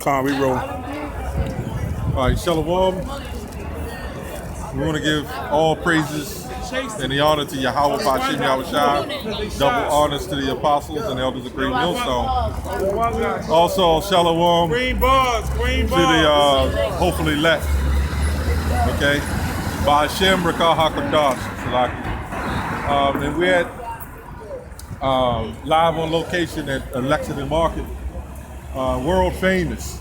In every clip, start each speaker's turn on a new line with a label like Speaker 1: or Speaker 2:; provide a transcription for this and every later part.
Speaker 1: Con, we roll.
Speaker 2: All right, Shalom. We want to give all praises and the honor to Yahweh B'Shem Yahushua. Double honors to the apostles and elders of Great Millstone. Also, Shalom to the hopefully elect. Okay, B'Shem Rakah HaKadosh. And we're at live on location at Lexington Market. World famous,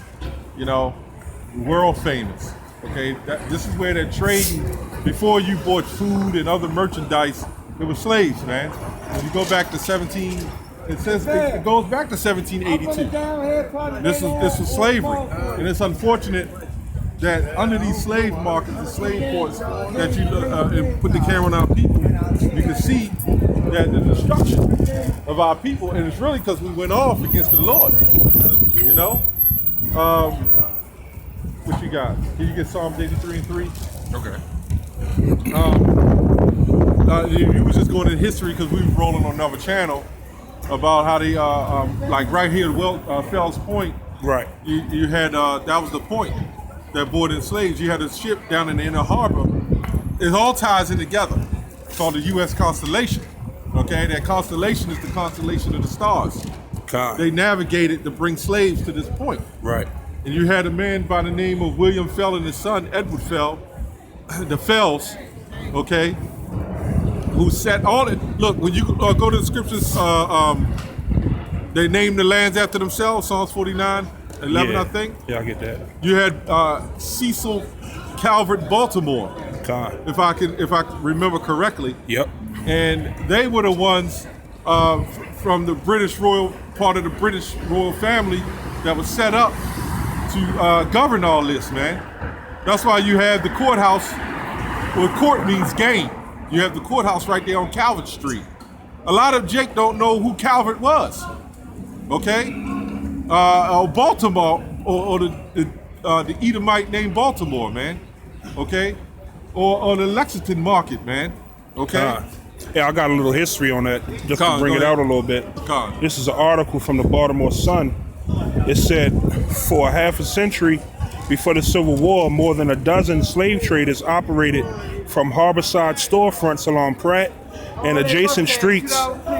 Speaker 2: world famous. Okay, this is where they're trading. Before you bought food and other merchandise, it was slaves, man. When you go back to it goes back to 1782. This was slavery, and it's unfortunate that under these slave markets, the slave ports, that you and put the camera on our people, you can see that the destruction of our people, and it's really because we went off against the Lord. What you got? Can you get Psalms 83 and 3?
Speaker 3: Okay.
Speaker 2: You was just going in history because we were rolling on another channel about how they, like right here at Fells Point.
Speaker 1: Right.
Speaker 2: You had, that was the point that boarded slaves. You had a ship down in the inner harbor. It all ties in together. It's called the U.S. Constellation. Okay, that constellation is the constellation of the stars.
Speaker 1: God.
Speaker 2: They navigated to bring slaves to this point.
Speaker 1: Right.
Speaker 2: And you had a man by the name of William Fell and his son, Edward Fell, the Fells, okay, who set all it. Look, when you go to the scriptures, they named the lands after themselves, Psalms 49, 11,
Speaker 1: yeah.
Speaker 2: I think.
Speaker 1: Yeah, I get that.
Speaker 2: You had Cecil Calvert Baltimore,
Speaker 1: God.
Speaker 2: if I remember correctly.
Speaker 1: Yep.
Speaker 2: And they were the ones from the part of the British royal family that was set up to govern all this, man. That's why you have the courthouse. Well, court means game. You have the courthouse right there on Calvert Street. A lot of Jake don't know who Calvert was. Okay, Baltimore or the Edomite named Baltimore, man. Okay, or the Lexington Market, man. Okay.
Speaker 1: Yeah, I got a little history on that, just to bring it out a little bit. This is an article from the Baltimore Sun. It said, for half a century before the Civil War, more than a dozen slave traders operated from harborside storefronts along Pratt and adjacent streets.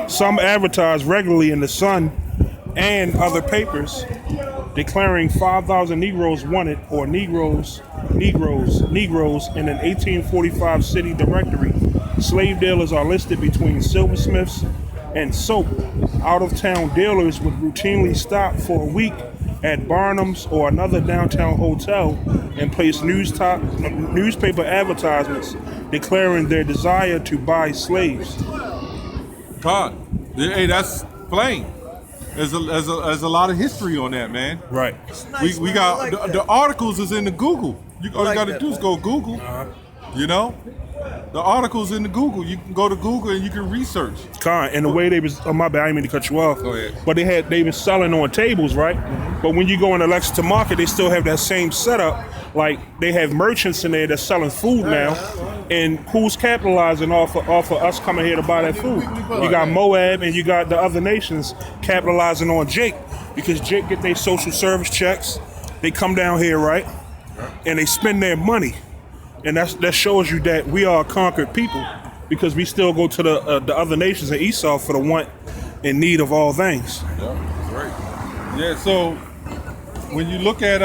Speaker 1: Some advertised regularly in the Sun and other papers, declaring 5,000 Negroes wanted, or Negroes in an 1845 city directory. Slave dealers are listed between silversmiths and soap. Out-of-town dealers would routinely stop for a week at Barnum's or another downtown hotel and place newspaper advertisements declaring their desire to buy slaves.
Speaker 2: God, hey, that's plain. There's a lot of history on that, man.
Speaker 1: Right.
Speaker 2: We got the articles is in the Google. All you got to do is go Google. The articles in the Google. You can go to Google and you can research.
Speaker 1: And the way they was, my bad, I didn't mean to cut you off.
Speaker 2: Go ahead.
Speaker 1: But they been selling on tables, right? Mm-hmm. But when you go in the Lexington Market, they still have that same setup. Like they have merchants in there that's selling food now, and who's capitalizing off of us coming here to buy that food? You got Moab and you got the other nations capitalizing on Jake, because Jake get their social service checks. They come down here, right, and they spend their money. And that shows you that we are a conquered people, because we still go to the other nations in Esau for the want and need of all things.
Speaker 2: Yeah, that's right. Yeah, so when you look at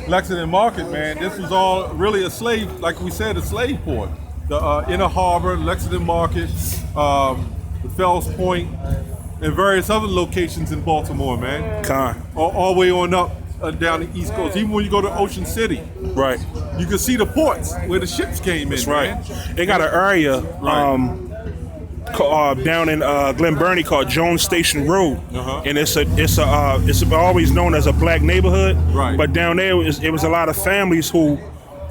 Speaker 2: Lexington Market, man, this was all really a slave, like we said, a slave port. The Inner Harbor, Lexington Market, the Fells Point, and various other locations in Baltimore, man. All the way on up. Down the East Coast, even when you go to Ocean City,
Speaker 1: right,
Speaker 2: you can see the ports where the ships came in. That's
Speaker 1: right.
Speaker 2: Man.
Speaker 1: They got an area down in Glen Burnie called Jones Station Road, and it's always known as a black neighborhood.
Speaker 2: Right.
Speaker 1: But down there it was a lot of families who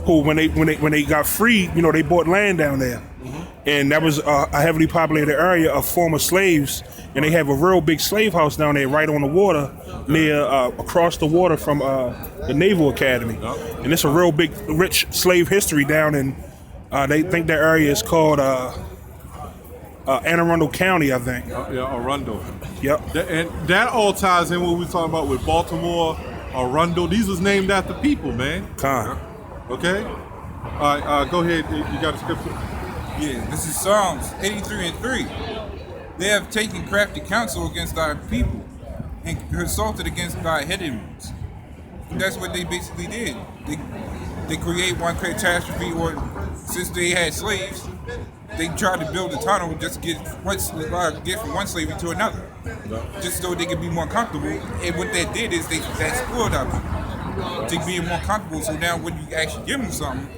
Speaker 1: when they got freed, they bought land down there. And that was a heavily populated area of former slaves, and they have a real big slave house down there right on the water, near across the water from the Naval Academy. And it's a real big, rich slave history down in, they think that area is called Anne Arundel County, I think.
Speaker 2: Yeah, Arundel.
Speaker 1: Yep.
Speaker 2: And that all ties in what we were talking about with Baltimore, Arundel. These was named after people, man.
Speaker 1: Con.
Speaker 2: Okay? All right, go ahead. You got a scripture?
Speaker 3: Yeah, this is Psalms 83:3. They have taken crafty counsel against thy people and consulted against thy hidden ones. That's what they basically did. They create one catastrophe, or since they had slaves, they tried to build a tunnel just to get from one slavery to another, just so they could be more comfortable. And what that did is that spoiled our people to being more comfortable. So now when you actually give them something,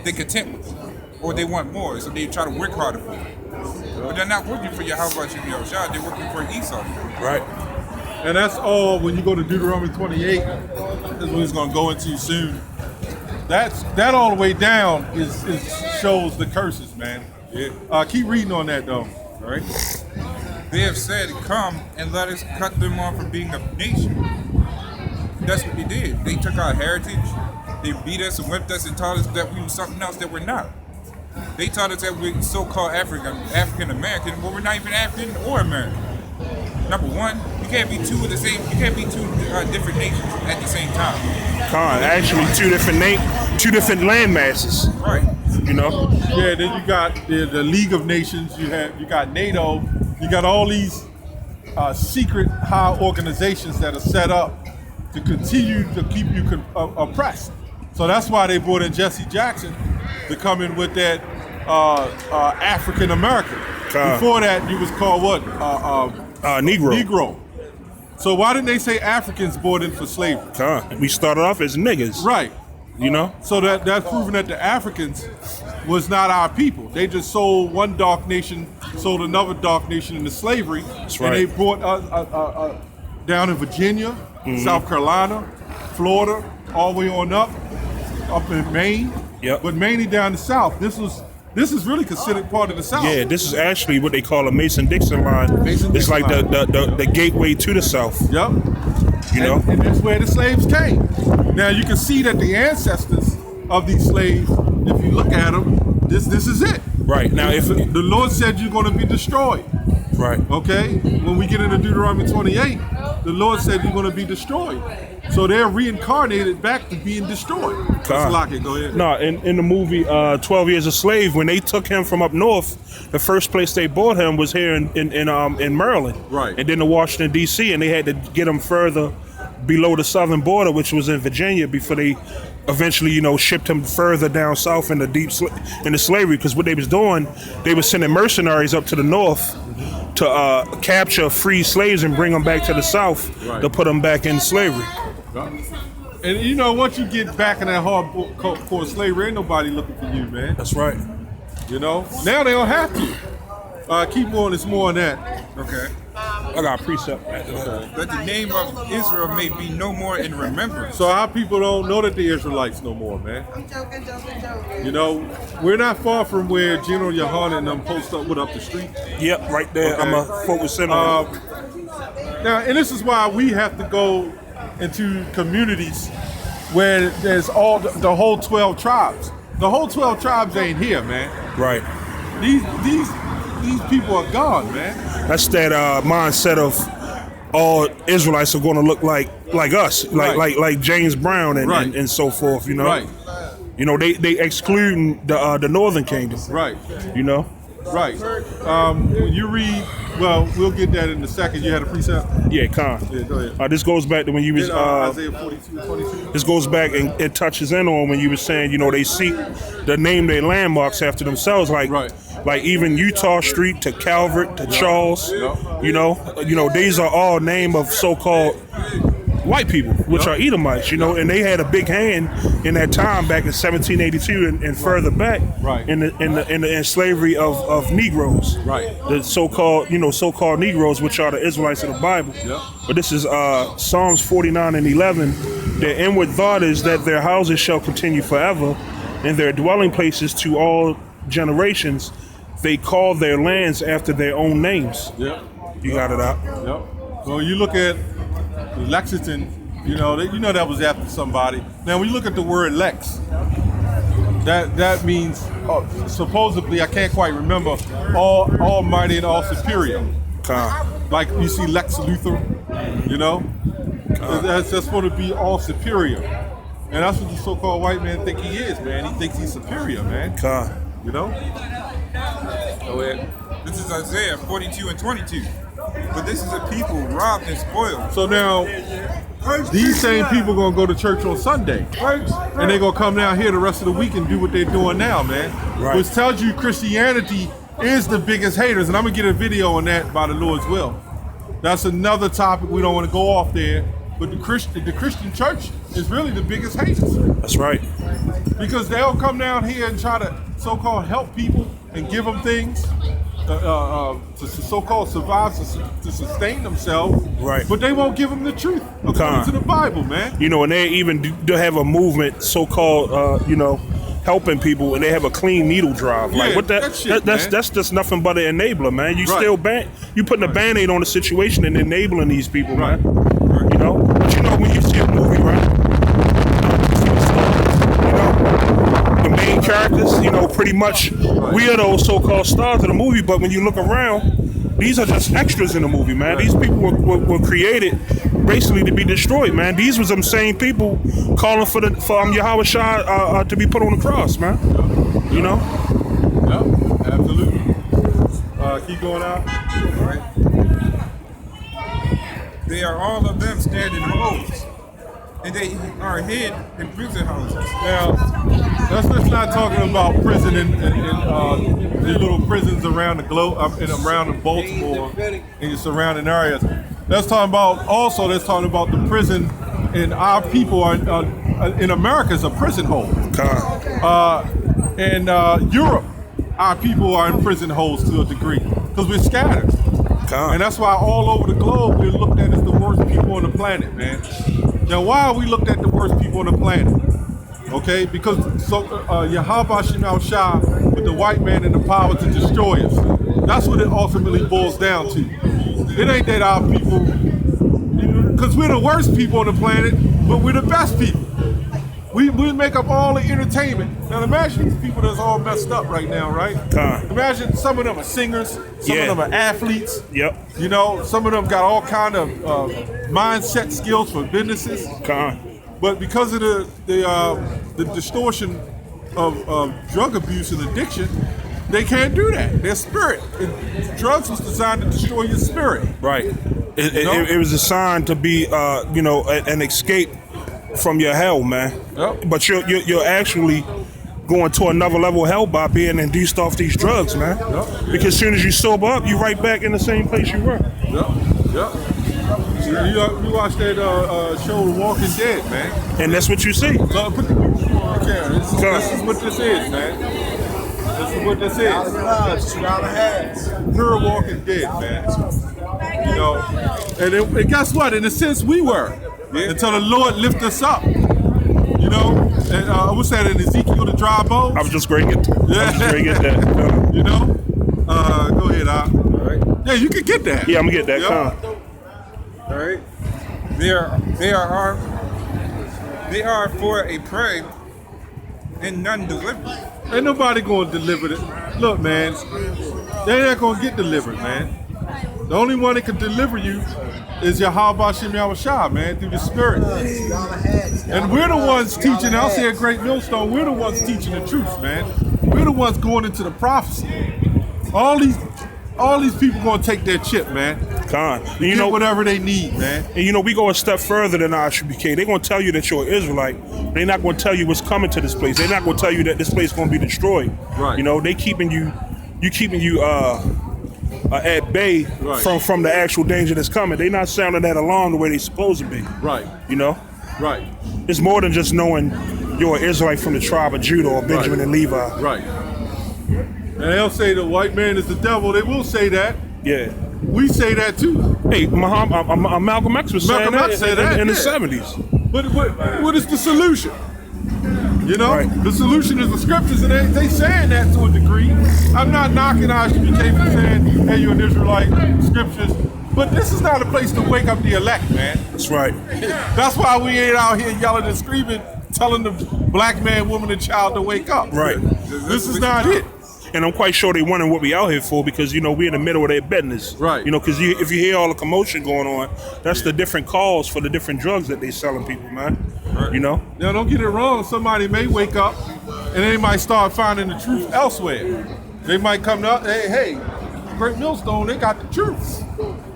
Speaker 3: they're content with it, or they want more, so they try to work harder for it. But they're not working for your house, your shot. They're working for Esau.
Speaker 1: Right.
Speaker 2: And that's all. When you go to Deuteronomy 28, that's what he's going to go into soon. That all the way down is shows the curses, man. Yeah. Keep reading on that though. All right.
Speaker 3: They have said, "Come and let us cut them off from being a nation." That's what they did. They took our heritage. They beat us and whipped us and taught us that we were something else that we're not. They taught us that we're so-called African American, but we're not even African or American. Number one, you can't be two different nations at the same time.
Speaker 1: Actually, two different land masses.
Speaker 3: Right.
Speaker 1: You know.
Speaker 2: Yeah. Then you got the League of Nations. You got NATO. You got all these secret high organizations that are set up to continue to keep you oppressed. So that's why they brought in Jesse Jackson to come in with that African American. Before that, you was called what? Negro. So why didn't they say Africans brought in for slavery?
Speaker 1: We started off as niggas.
Speaker 2: Right.
Speaker 1: You know?
Speaker 2: So that's proving that the Africans was not our people. They just sold one dark nation, sold another dark nation into slavery.
Speaker 1: That's right.
Speaker 2: And they brought us down in Virginia, South Carolina, Florida, all the way on up in Maine.
Speaker 1: Yep.
Speaker 2: But mainly down the South. This is really considered part of the South.
Speaker 1: Yeah, this is actually what they call a Mason-Dixon line. It's like the gateway to the South.
Speaker 2: Yep.
Speaker 1: You know?
Speaker 2: And that's where the slaves came. Now you can see that the ancestors of these slaves, if you look at them, this is it.
Speaker 1: Right. Now if
Speaker 2: the Lord said you're going to be destroyed.
Speaker 1: Right.
Speaker 2: Okay? When we get into Deuteronomy 28, the Lord said you're going to be destroyed. So they're reincarnated back to being destroyed. Let's lock it. Go ahead.
Speaker 1: No, in the movie 12 Years a Slave, when they took him from up north, the first place they bought him was here in Maryland.
Speaker 2: Right.
Speaker 1: And then to Washington, D.C., and they had to get him further below the southern border, which was in Virginia, before they eventually, shipped him further down south into into slavery. Because what they was doing, they was sending mercenaries up to the north to capture free slaves and bring them back to the south to put them back in slavery.
Speaker 2: And once you get back in that hardcore slavery, ain't nobody looking for you, man.
Speaker 1: That's right.
Speaker 2: Now they don't have to. Keep going. It's more on that.
Speaker 3: Okay.
Speaker 1: I got a precept.
Speaker 3: That the name of Israel may be no more in remembrance.
Speaker 2: So our people don't know that the Israelites no more, man.
Speaker 4: I'm joking.
Speaker 2: We're not far from where General Yohanan and them post up the street.
Speaker 1: Yep, right there.
Speaker 2: Okay.
Speaker 1: I'm a focusing on
Speaker 2: Now, and this is why we have to go into communities where there's all the whole 12 tribes. The whole 12 tribes ain't here, man.
Speaker 1: Right.
Speaker 2: These people are gone, man.
Speaker 1: That's that mindset of all Israelites are going to look like us, like James Brown and so forth.
Speaker 2: Right.
Speaker 1: They excluding the Northern Kingdom.
Speaker 2: Right. Right. When you read, we'll get that in a second. You had a precept?
Speaker 1: Yeah, Con.
Speaker 2: Yeah, go ahead.
Speaker 1: This goes back to when you was
Speaker 2: Isaiah 42:22.
Speaker 1: This goes back and it touches in on when you were saying, they seek to name their landmarks after themselves, like even Utah Street to Calvert to Charles. These are all name of so-called white people, which are Edomites, and they had a big hand in that time back in 1782 and further back in the slavery of Negroes, the so-called Negroes, which are the Israelites of the Bible. But this is Psalms 49:11. Their inward thought is that their houses shall continue forever, and their dwelling places to all generations. They call their lands after their own names. You got it out.
Speaker 2: So you look at Lexington, that was after somebody. Now when you look at the word Lex, that means supposedly, I can't quite remember, all almighty and all superior. Like you see Lex Luthor, you know, that's going to be all superior, and that's what the so-called white man think he is, man. He thinks he's superior, man. You know.
Speaker 3: Go ahead. This is Isaiah 42:22. But this is a people robbed and spoiled.
Speaker 2: So now, these same people gonna go to church on Sunday, and they gonna come down here the rest of the week and do what they're doing now, man.
Speaker 1: Right.
Speaker 2: Which tells you Christianity is the biggest haters, and I'm gonna get a video on that by the Lord's will. That's another topic. We don't want to go off there, but the Christian church is really the biggest haters.
Speaker 1: That's right.
Speaker 2: Because they'll come down here and try to so-called help people and give them things to so-called survive, to sustain themselves.
Speaker 1: Right.
Speaker 2: But they won't give them the truth according to the Bible, man.
Speaker 1: You know, and they even do have a movement so-called, you know, helping people, and they have a clean needle drive.
Speaker 2: Yeah,
Speaker 1: like what that's just nothing but an enabler, man. You still you putting a Band-Aid on the situation and enabling these people, man. You know, but you know when you see a movie, right? The main characters, you know, pretty much we are those so-called stars of the movie, but when you look around, these are just extras in the movie, man. These people were created basically to be destroyed, man. These was them same people calling for Yahweh Shah to be put on the cross, man. You know?
Speaker 2: Yep, absolutely. Keep going out.
Speaker 3: All right. They are all of them standing rows, and they are hid in prison houses.
Speaker 2: Now, let's not talking about prison in the little prisons around the globe, around Baltimore and your surrounding areas. Let's talk about the prison in our people in America is a prison hole. In Europe, our people are in prison holes to a degree because we're scattered. And that's why all over the globe we're looked at as the worst people on the planet, man. Now, why are we looked at the worst people on the planet? Okay, because Yahweh Shema Shah with the white man in the power to destroy us. That's what it ultimately boils down to. It ain't that our people, because we're the worst people on the planet, but we're the best people. We make up all the entertainment. Now imagine these people that's all messed up right now, right? Imagine some of them are singers, some of them are athletes.
Speaker 1: Yep.
Speaker 2: You know, some of them got all kind of mindset skills for businesses. But because of the distortion of drug abuse and addiction, they can't do that. Their spirit. Drugs was designed to destroy your spirit.
Speaker 1: Right. It was designed to be, you know, an escape from your hell, man.
Speaker 2: Yep.
Speaker 1: But you're actually going to another level of hell by being induced off these drugs, man.
Speaker 2: Yep.
Speaker 1: Because as soon as you sober up, you're right back in the same place you were.
Speaker 2: Yep. You watch that show, The Walking Dead, man.
Speaker 1: And that's what you see.
Speaker 2: So put the picture on the camera. This is what this is, man. This is what this is. Pure Walking Dead, man. You know, and guess what? In a sense, we were. Until the Lord lift us up. You know? And what's that in Ezekiel, the dry bones?
Speaker 1: I was just going to get that.
Speaker 2: You know? Go ahead, Al. All right. Yeah, you can get that.
Speaker 1: Yeah, I'm going to get that.
Speaker 2: Yep.
Speaker 3: All right. They are for a prey and none delivered.
Speaker 2: Ain't nobody going to deliver it. Look, man, they ain't going to get delivered, man. The only one that can deliver you is Yahweh Shem Shah, man, through the Spirit. And we're the ones teaching, I'll say a great millstone, we're the ones teaching the truth, man. We're the ones going into the prophecy. All these people going to take their chip, man.
Speaker 1: You know,
Speaker 2: whatever they need, man.
Speaker 1: And you know, we go a step further than RSBK. They're going to tell you that you're an Israelite. They're not going to tell you what's coming to this place. They're not going to tell you that this place is going to be destroyed.
Speaker 2: Right.
Speaker 1: You know, they keeping you at bay from the actual danger that's coming. They're not sounding that alarm the way they're supposed to be.
Speaker 2: Right.
Speaker 1: You know?
Speaker 2: Right.
Speaker 1: It's more than just knowing you're an Israelite from the tribe of Judah or Benjamin and Levi.
Speaker 2: Right. And they'll say the white man is the devil. They will say that.
Speaker 1: Yeah.
Speaker 2: We say that too.
Speaker 1: Hey, Malcolm X was saying that in the 70s.
Speaker 2: But what is the solution? You know, the solution is the scriptures, and they saying that to a degree. I'm not knocking RSBK for saying, hey, you're an Israelite, scriptures. But this is not a place to wake up the elect, man.
Speaker 1: That's right.
Speaker 2: That's why we ain't out here yelling and screaming telling the black man, woman, and child to wake up.
Speaker 1: Right.
Speaker 2: This is not it.
Speaker 1: And I'm quite sure they wondering what we out here for because, we're in the middle of their business.
Speaker 2: Right.
Speaker 1: Because if you hear all the commotion going on, that's the different calls for the different drugs that they selling people, man.
Speaker 2: Right.
Speaker 1: Now,
Speaker 2: don't get it wrong. Somebody may wake up and they might start finding the truth elsewhere. They might come to us, hey, Great Millstone, they got the truth.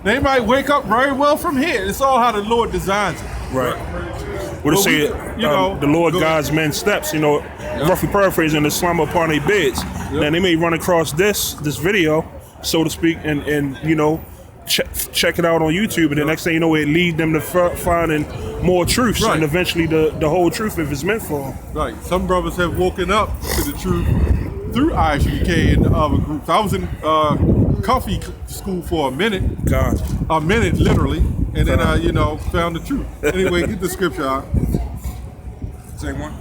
Speaker 2: They might wake up very well from here. It's all how the Lord designs it.
Speaker 1: Right. What it say, the Lord guides men's steps, roughly paraphrasing, the slumber upon their beds. Yep. Now, they may run across this video, so to speak, and check it out on YouTube, and the next thing you know, it lead them to finding more truths, and eventually the whole truth if it's meant for them.
Speaker 2: Right. Some brothers have woken up to the truth through ISUK and the other groups. I was in coffee school for a minute.
Speaker 1: God.
Speaker 2: A minute, literally. And then I, found the truth. Anyway, get the scripture out.
Speaker 3: Same one.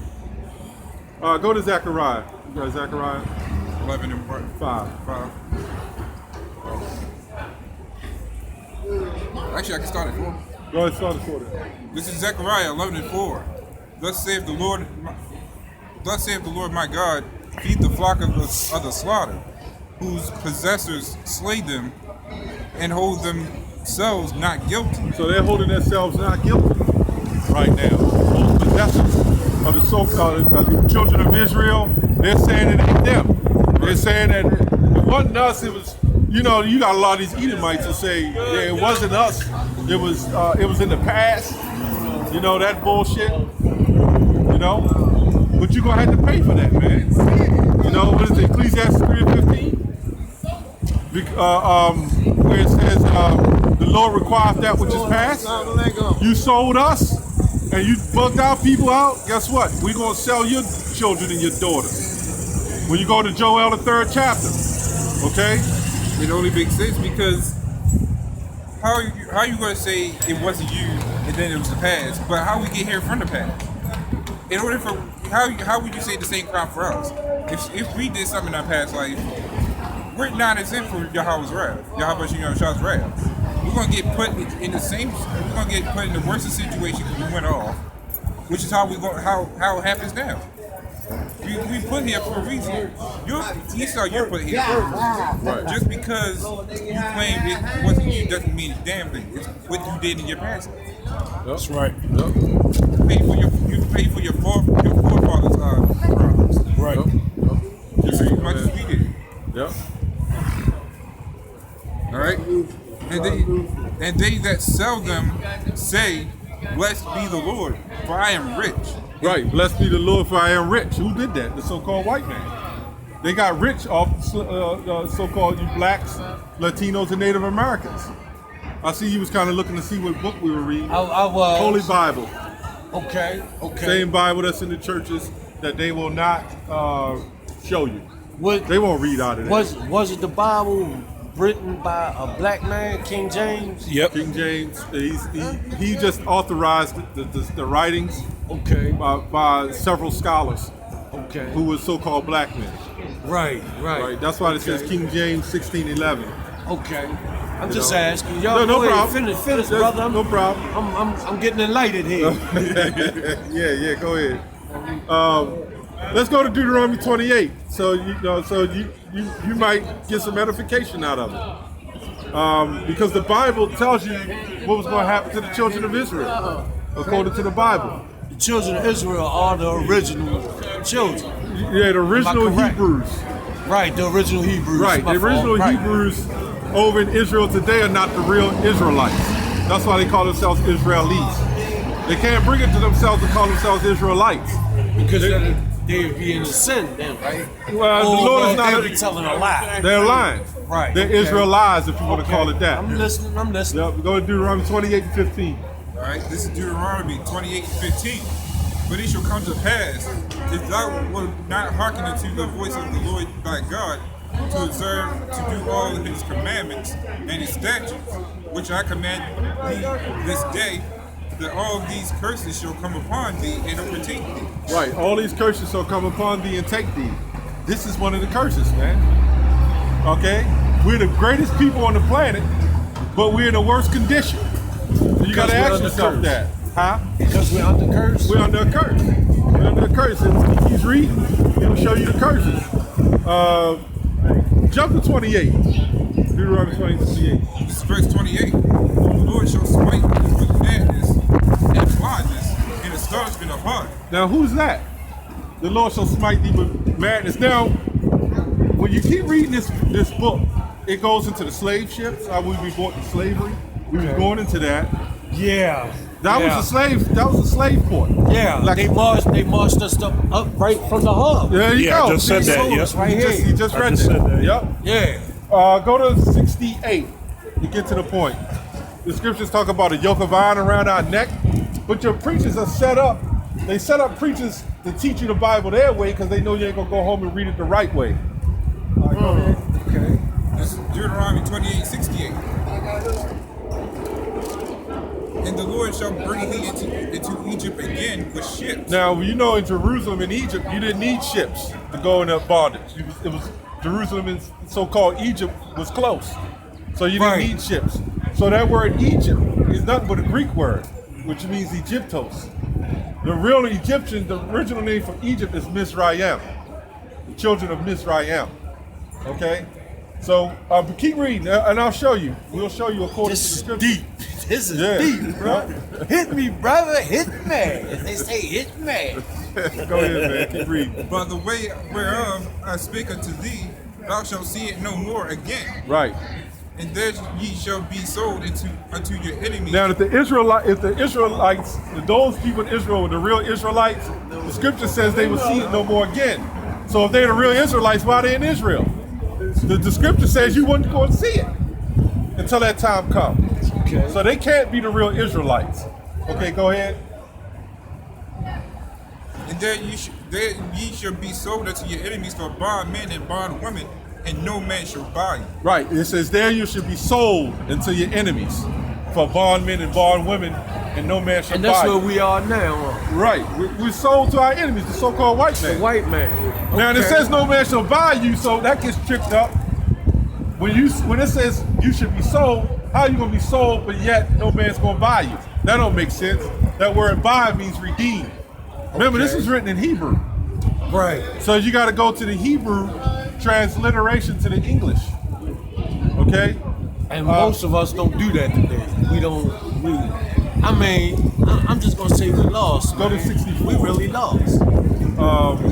Speaker 2: Go to Zechariah. You got Zechariah?
Speaker 3: 11 and 5. Actually, I can start at 4.
Speaker 2: Go ahead, start at 4.
Speaker 3: This is Zechariah 11 and 4. Thus saith the Lord my God, feed the flock of the slaughter, whose possessors slay them and hold themselves not guilty.
Speaker 2: So they're holding themselves not guilty right now. Those possessors of the the children of Israel, they're saying it ain't them. They're saying that it wasn't us, it was, you got a lot of these Edomites that say, yeah, it wasn't us, it was in the past, that bullshit, but you're gonna have to pay for that, man. What is it, Ecclesiastes 3:15? Where it says, the Lord requires that which is past. You sold us, and you bugged our people out. Guess what? We're gonna sell your children and your daughters. When you go to Joel, the 3rd chapter, okay?
Speaker 3: It only makes sense because how are you gonna say it wasn't you and then it was the past, but how we get here from the past? In order for how would you say the same crime for us? If we did something in our past life, we're not exempt from Yahweh's wrath, Yahweh's wrath. We're gonna get put in the same. We're gonna get put in the worst situation because we went off, which is how it happens now. We put here for a reason. Esau, you're put here for a reason. Right. Just because you claim it wasn't you doesn't mean a damn thing. It's what you did in your past.
Speaker 1: That's right.
Speaker 2: Yep.
Speaker 3: You pay for your forefathers' crimes.
Speaker 1: Right.
Speaker 3: Just as much as we did.
Speaker 2: Yep.
Speaker 3: All right. And they that sell them say, "Blessed be the Lord, for I am rich."
Speaker 2: Right. Blessed be the Lord, for I am rich. Who did that? The so-called white man. They got rich off so-called you blacks, Latinos, and Native Americans. I see you was kind of looking to see what book we were reading.
Speaker 4: I was.
Speaker 2: Holy Bible.
Speaker 4: Okay.
Speaker 2: Same Bible that's in the churches that they will not show you. They won't read out of it.
Speaker 4: Was it the Bible written by a black man, King James?
Speaker 1: Yep.
Speaker 2: King James. He just authorized the writings.
Speaker 4: Okay.
Speaker 2: By several scholars.
Speaker 4: Okay.
Speaker 2: Who were so-called black men.
Speaker 4: Right.
Speaker 2: That's why it says King James 1611.
Speaker 4: Okay. I'm just asking. Y'all
Speaker 2: no problem.
Speaker 4: Finish, brother.
Speaker 2: No problem.
Speaker 4: I'm getting enlightened here.
Speaker 2: yeah, go ahead. Let's go to Deuteronomy 28. So you might get some edification out of it. Because the Bible tells you what was going to happen to the children of Israel, according to the Bible.
Speaker 4: The children of Israel are the original children.
Speaker 2: Yeah, the original Hebrews.
Speaker 4: Right, the original Hebrews.
Speaker 2: Right, the original Hebrews over in Israel today are not the real Israelites. That's why they call themselves Israelis. They can't bring it to themselves to call themselves Israelites.
Speaker 4: Because they'd be in sin then, right?
Speaker 2: Well, the Lord is not.
Speaker 4: They'd be telling a lie.
Speaker 2: They're lying.
Speaker 4: Right.
Speaker 2: They're Israelites, if you want to call it that.
Speaker 4: I'm listening.
Speaker 2: Yep, we go to Deuteronomy 28 and 15.
Speaker 3: All right, this is Deuteronomy 28 and 15. But it shall come to pass, if thou wilt not hearken unto the voice of the Lord thy God, to observe, to do all of his commandments and his statutes, which I command thee this day, that all of these curses shall come upon thee and overtake thee.
Speaker 2: Right, all these curses shall come upon thee and take thee. This is one of the curses, man. Okay? We're the greatest people on the planet, but we're in the worst condition. You got to ask yourself that. Huh?
Speaker 4: Because we're under curse.
Speaker 2: We're under a curse. We're under a curse. And if he's reading, he'll show you the curses. Jump to 28. Deuteronomy 28.
Speaker 3: This is verse 28. The Lord shall smite you with madness and blindness and astonishment of heart.
Speaker 2: Now, who's that? The Lord shall smite thee with madness. Now, when you keep reading this book, it goes into the slave ships, how we be brought to slavery. We was going into that.
Speaker 4: Yeah.
Speaker 2: That was a slave port.
Speaker 4: Yeah,
Speaker 2: Like,
Speaker 4: they marched us up right from the hub.
Speaker 2: there you
Speaker 1: Yeah,
Speaker 2: go.
Speaker 1: I just said that. Yep.
Speaker 4: Right here.
Speaker 2: He just
Speaker 1: I
Speaker 2: read
Speaker 1: just said that.
Speaker 2: Yep.
Speaker 4: Yeah.
Speaker 2: Go to 68 to get to the point. The scriptures talk about a yoke of iron around our neck, but your preachers are set up. They set up preachers to teach you the Bible their way because they know you ain't gonna go home and read it the right way. All right, go ahead.
Speaker 4: Okay.
Speaker 3: This is Deuteronomy 28:68. And the Lord shall bring thee into Egypt again with ships.
Speaker 2: Now, you know, in Jerusalem and Egypt, you didn't need ships to go into bondage. It was Jerusalem and so-called Egypt was close, so you didn't need ships. So that word Egypt is nothing but a Greek word, which means Egyptos. The real Egyptian, the original name for Egypt is Mizraim, the children of Mizraim. Okay, so keep reading, and I'll show you. We'll show you according to the scripture.
Speaker 4: Deep. This is deep, bro. Hit me, brother. Hit me. As they say, hit me.
Speaker 2: Go ahead, man. Keep reading.
Speaker 3: By the way whereof I speak unto thee, thou shalt see it no more again.
Speaker 2: Right.
Speaker 3: And there ye shall be sold unto your enemies.
Speaker 2: Now, if the Israelites, those people in Israel were the real Israelites, the scripture says they will see it no more again. So if they're the real Israelites, why are they in Israel? The scripture says you wouldn't go and see it until that time comes.
Speaker 4: Okay.
Speaker 2: So they can't be the real Israelites. Okay, go ahead.
Speaker 3: And there ye shall be sold unto your enemies for bondmen and bondwomen, and no man shall buy you.
Speaker 2: Right. It says there you should be sold unto your enemies for bondmen and bondwomen, and no man shall
Speaker 4: And that's
Speaker 2: buy
Speaker 4: where
Speaker 2: you.
Speaker 4: we are now, huh?
Speaker 2: Right. We're sold to our enemies, the so-called white man.
Speaker 4: The white man.
Speaker 2: Now, and it
Speaker 4: Okay.
Speaker 2: says no man shall buy you, so that gets tricked up. When it says you should be sold, how are you going to be sold, but yet no man's going to buy you? That don't make sense. That word buy means redeem. Remember, this is written in Hebrew.
Speaker 4: Right.
Speaker 2: So you got to go to the Hebrew transliteration to the English. Okay?
Speaker 4: And most of us don't do that today. We don't. I'm just gonna say we lost.
Speaker 2: Go to
Speaker 4: man.
Speaker 2: 64.
Speaker 4: We really lost. We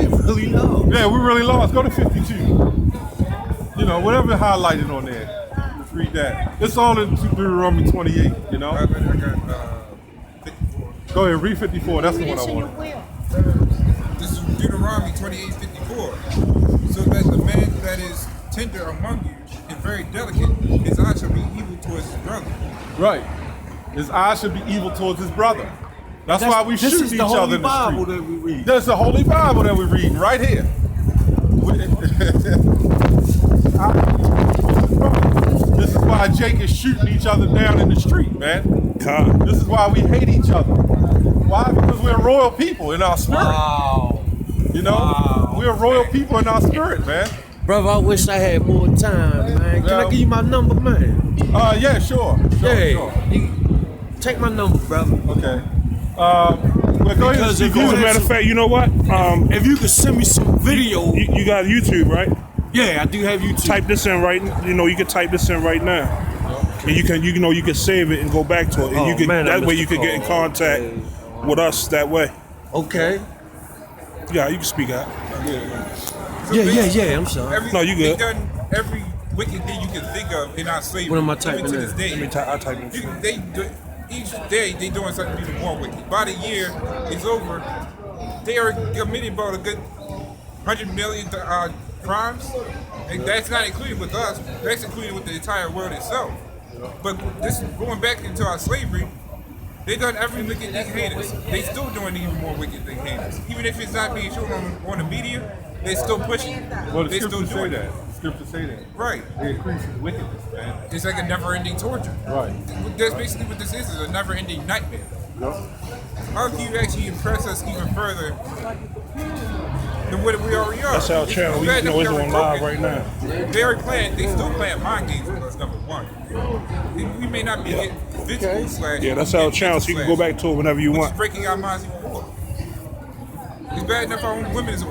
Speaker 4: really lost.
Speaker 2: Yeah, we really lost. Go to 52. You know, whatever highlighted on there. Let's read that. It's all in Deuteronomy 28, you know?
Speaker 3: I got 54.
Speaker 2: Go ahead, read 54. That's the one I wanted.
Speaker 3: This is Deuteronomy 28:54. So that the man that is tender among you and very delicate, his eye shall be evil towards his brother.
Speaker 2: Right. His eye should be evil towards his brother. That's why we
Speaker 4: This
Speaker 2: shoot
Speaker 4: is
Speaker 2: each
Speaker 4: the
Speaker 2: other
Speaker 4: Holy
Speaker 2: in the
Speaker 4: Bible
Speaker 2: street.
Speaker 4: that we read.
Speaker 2: That's the Holy Bible that we're reading right here. This is why Jake is shooting each other down in the street, man. This is why we hate each other. Why? Because we're royal people in our spirit.
Speaker 4: Wow.
Speaker 2: You know? We're royal people in our spirit, man.
Speaker 4: Brother, I wish I had more time, man. Can I give you my number, man?
Speaker 2: Yeah, sure. Sure.
Speaker 4: Take my number, brother.
Speaker 2: Okay. Well, go ahead.
Speaker 4: Because if
Speaker 1: As a matter of fact, you know what?
Speaker 4: If you could send me some video.
Speaker 1: You got YouTube, right?
Speaker 4: Yeah, I do have YouTube.
Speaker 1: Type this in right. You can type this in right now, and you can save it and go back to it, and you can that way you can get in contact with us that way.
Speaker 4: Okay.
Speaker 1: Yeah, you can speak out.
Speaker 3: So
Speaker 4: Yeah. I'm sorry.
Speaker 1: No, you good.
Speaker 3: They done every wicked thing you can think of in our slavery.
Speaker 4: What am I
Speaker 3: even
Speaker 4: typing
Speaker 3: to
Speaker 4: in?
Speaker 3: this day.
Speaker 1: I type in.
Speaker 3: Each day they doing something even more wicked. By the year is over, they are committing about a good 100 million crimes. And that's not included with us. That's included with the entire world itself. But this going back into our slavery, they done every wicked thing heinous. They still doing even more wicked thing heinous. Even if it's not being shown on the media, they still pushing it.
Speaker 2: Well, the
Speaker 3: They still
Speaker 2: scriptures say
Speaker 3: doing
Speaker 2: that.
Speaker 3: it.
Speaker 2: The scriptures say that.
Speaker 3: Right.
Speaker 2: They increase wickedness, man.
Speaker 3: It's like a never-ending torture.
Speaker 2: Right.
Speaker 3: That's basically what this is a never-ending nightmare.
Speaker 2: Yep.
Speaker 3: How can you actually impress us even further than what we already are?
Speaker 1: That's our channel. We
Speaker 3: Glad that
Speaker 1: know it's
Speaker 3: we
Speaker 1: on
Speaker 3: already
Speaker 1: live
Speaker 3: broken.
Speaker 1: right now.
Speaker 3: They still playing mind games with us, number one. We may not be getting physical slash.
Speaker 1: Yeah, that's our channel, so you can go back to it whenever you want.
Speaker 3: It's breaking our minds even more. It's bad enough our own women is.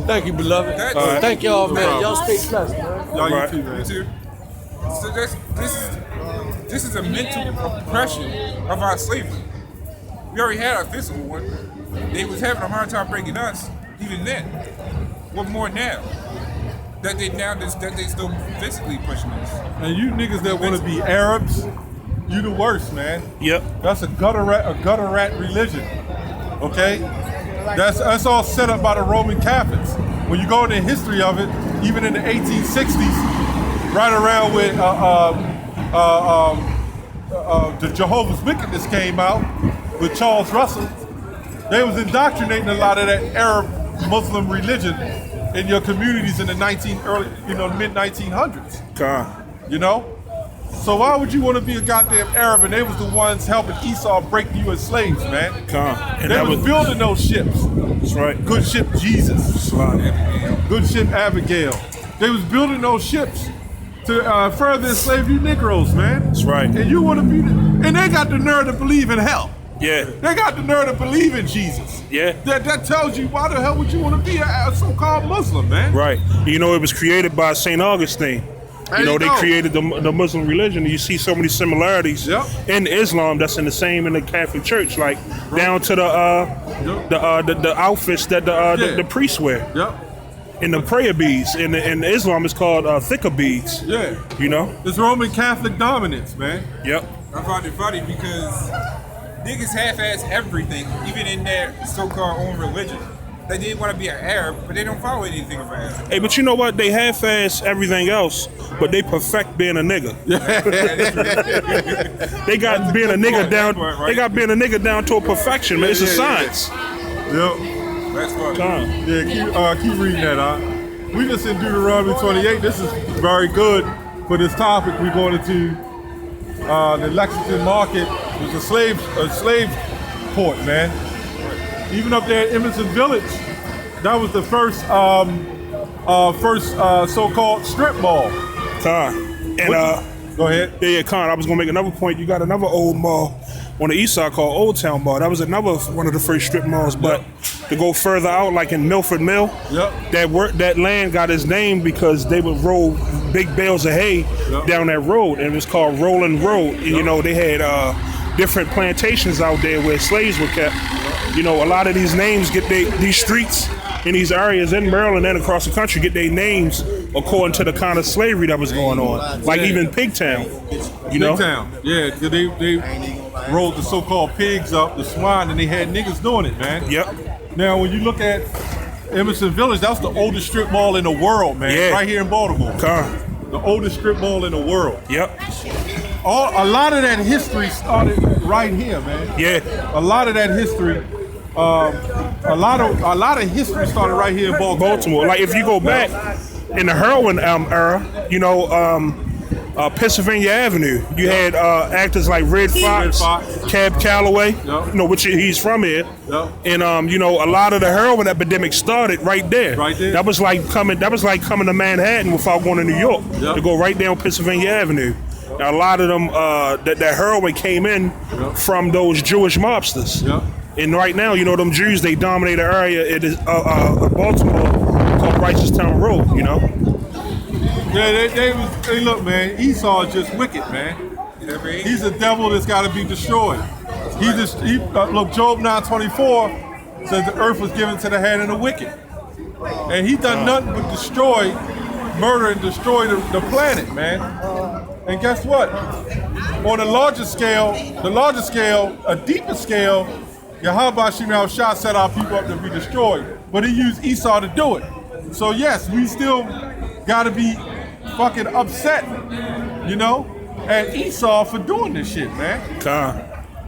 Speaker 4: Thank you, beloved. Thank y'all, man. Y'all stay blessed, man.
Speaker 2: Y'all
Speaker 1: Right.
Speaker 2: you too, man.
Speaker 3: Too. So this is a mental oppression of our slavery. We already had our physical one. They was having a hard time breaking us even then. What more now? That they still physically pushing us.
Speaker 2: And you niggas that want to be Arabs, you the worst, man.
Speaker 1: Yep.
Speaker 2: That's a gutter rat religion. Okay? That's all set up by the Roman Catholics. When you go into the history of it, even in the 1860s, right around when the Jehovah's Witness came out with Charles Russell, they was indoctrinating a lot of that Arab Muslim religion in your communities in the mid 1900s.
Speaker 1: Con.
Speaker 2: You know? So why would you want to be a goddamn Arab and they was the ones helping Esau break you as slaves, man?
Speaker 1: Con. And
Speaker 2: They
Speaker 1: that
Speaker 2: was building those ships.
Speaker 1: That's right.
Speaker 2: Good ship Jesus.
Speaker 1: Slide.
Speaker 2: Good ship Abigail. They was building those ships to further enslave you Negroes, man.
Speaker 1: That's right.
Speaker 2: And you want to be and they got the nerve to believe in hell.
Speaker 1: Yeah.
Speaker 2: They got the nerve to believe in Jesus.
Speaker 1: Yeah.
Speaker 2: That tells you why the hell would you want to be a so-called Muslim, man?
Speaker 1: Right. You know, it was created by St. Augustine. You know, they created the Muslim religion. You see so many similarities in Islam that's in the same in the Catholic Church, like down to the outfits that the priests wear.
Speaker 2: Yep.
Speaker 1: And the prayer beads. In Islam, it's called thicker beads.
Speaker 2: Yeah.
Speaker 1: You know?
Speaker 2: It's Roman Catholic dominance, man.
Speaker 1: Yep.
Speaker 3: I find it funny because niggas half-ass everything, even in their so-called own religion. They didn't want to be an Arab, but they don't follow anything of Arab.
Speaker 1: Hey, but you know what? They half-ass everything else, but they perfect being a nigga. They got being a nigga down. They got being a nigga down to a perfection, man. It's a science.
Speaker 2: Yep.
Speaker 3: That's funny.
Speaker 2: Yeah, keep reading that, huh? We just in Deuteronomy 28. This is very good for this topic. We're going into the Lexington market. It was a slave port, man. Even up there at Emerson Village, that was the first so-called strip mall.
Speaker 1: Con. And
Speaker 2: Go ahead.
Speaker 1: Yeah, Con. I was gonna make another point. You got another old mall on the east side called Old Town Mall. That was another one of the first strip malls. But to go further out, like in Milford Mill, that land got its name because they would roll big bales of hay down that road, and it was called Rolling Road. And, you know, they had different plantations out there where slaves were kept. You know, a lot of these names these streets in these areas in Maryland and across the country get their names according to the kind of slavery that was going on. Like even Pigtown, you know?
Speaker 2: Pigtown, yeah, they rolled the so-called pigs up, the swine, and they had niggas doing it, man.
Speaker 1: Yep.
Speaker 2: Now, when you look at Emerson Village, that's the oldest strip mall in the world, man.
Speaker 1: Yeah.
Speaker 2: Right here in Baltimore. The oldest strip mall in the world.
Speaker 1: Yep.
Speaker 2: A lot of that history started right here, man.
Speaker 1: Yeah.
Speaker 2: A lot of that history, a lot of history started right here in Baltimore.
Speaker 1: Like if you go back in the heroin era, you know, Pennsylvania Avenue, you had actors like Red Fox, Cab Calloway, you know, which he's from here, and you know, a lot of the heroin epidemic started right there.
Speaker 2: Right there.
Speaker 1: That was like coming to Manhattan without going to New York to go right down Pennsylvania Avenue. Now, a lot of them, that heroin came in from those Jewish mobsters. And right now, you know, them Jews, they dominate the area. It is Baltimore called Righteoustown Road, you know?
Speaker 2: Yeah, they look, man, Esau is just wicked, man. He's a devil that's got to be destroyed. Look, Job 9:24 says the earth was given to the hand of the wicked. And he done nothing but murder and destroy the planet, man. And guess what? On a larger scale, a deeper scale, Yahweh Shemel Shah set our people up to be destroyed. But he used Esau to do it. So yes, we still gotta be fucking upset, you know, at Esau for doing this shit, man.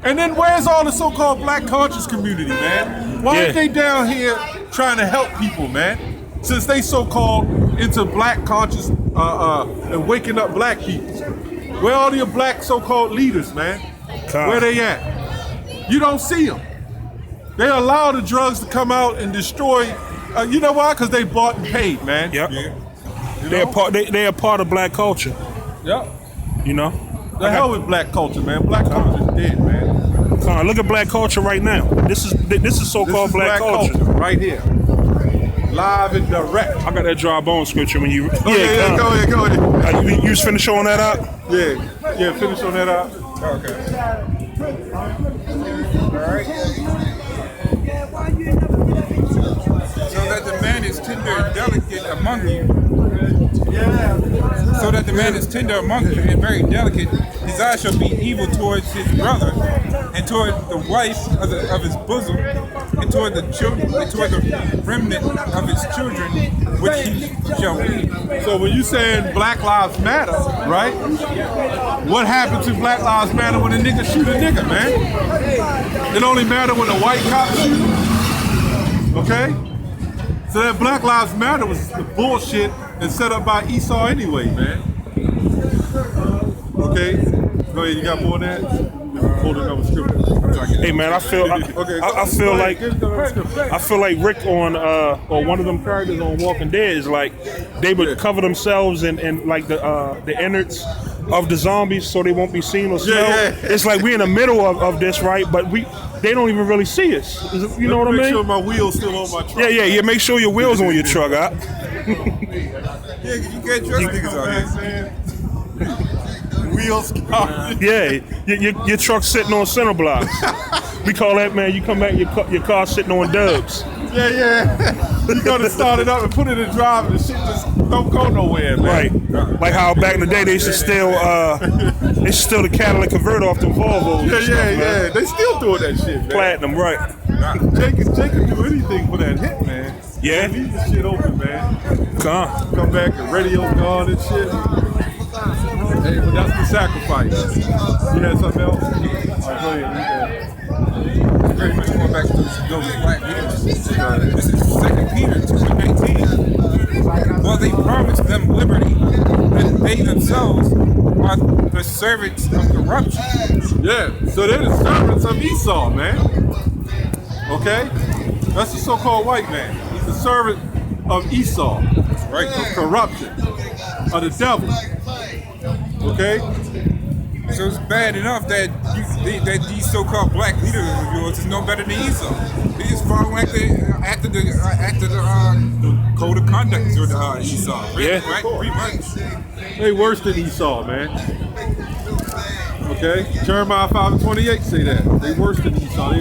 Speaker 2: And then where's all the so-called black conscious community, man? Why aren't they down here trying to help people, man? Since they so-called into black conscious and waking up black people. Where are all your black so-called leaders, man? Where they at? You don't see them. They allow the drugs to come out and destroy. You know why? Because they bought and paid, man.
Speaker 1: Yep. They're a part of black culture.
Speaker 2: Yep.
Speaker 1: You know?
Speaker 2: The hell with black culture, man. Black culture is dead, man.
Speaker 1: Come on, look at black culture right now. This is so-called black culture
Speaker 2: right here. Live and direct.
Speaker 1: I got that dry bone scripture when you.
Speaker 2: Go ahead.
Speaker 1: You was finna show on that out?
Speaker 2: Yeah, finish on that out.
Speaker 3: Okay. Alright. So that the man is tender and delicate among you. So that the man is tender among you and very delicate, his eyes shall be evil towards his brother, and toward the wife of his bosom, and toward the children, and toward the remnant of his children, which he shall lead.
Speaker 2: So when you saying Black Lives Matter, right? What happened to Black Lives Matter when a nigga shoot a nigga, man? It only matter when a white cop shoot him. Okay? So that Black Lives Matter was the bullshit and set up by Esau anyway, man. Okay? Go ahead, you got more than that? Holding up a scripture.
Speaker 1: Hey man, I feel like Rick on or one of them characters on Walking Dead is like they would cover themselves in like the innards of the zombies so they won't be seen or smelled.
Speaker 2: Yeah.
Speaker 1: It's like we're in the middle of this, right? But they don't even really see us. You know what I mean?
Speaker 2: Make sure my wheel's still on my truck.
Speaker 1: Yeah. Make sure your wheels on your truck, huh?
Speaker 3: Yeah, you can't trust niggas out here.
Speaker 2: Wheels.
Speaker 1: Yeah, your truck's sitting on center blocks. We call that, man, you come back, your car sitting on dubs.
Speaker 2: Yeah. You gotta start it up and put it in drive and the shit just don't go nowhere, man.
Speaker 1: Right. Like how back in the day they used to steal the catalytic converter off the Volvos.
Speaker 2: Yeah. They still doing that shit, man.
Speaker 1: Platinum, right.
Speaker 2: Jake can do anything for that hit, man.
Speaker 1: Yeah.
Speaker 2: Leave this shit open, man.
Speaker 1: Come
Speaker 2: back and radio gone and shit. Hey, but that's the sacrifice. You had something else? All right, go ahead.
Speaker 3: Very much going back to those black leaders. This is 2 Peter 2:19. Well, they promised them liberty, and they themselves are the servants of corruption.
Speaker 2: Yeah, so they're the servants of Esau, man. Okay? That's the so-called white man. He's the servant of Esau. Right? Of corruption. Of the devil. Okay?
Speaker 3: So it's bad enough that these so-called black leaders of yours is no better than Esau. They just follow after the code of conduct of the Esau. Really,
Speaker 1: Yeah.
Speaker 3: right? Pretty much.
Speaker 2: They worse than Esau, man. Okay? Jeremiah 5:28 say that. They worse than Esau.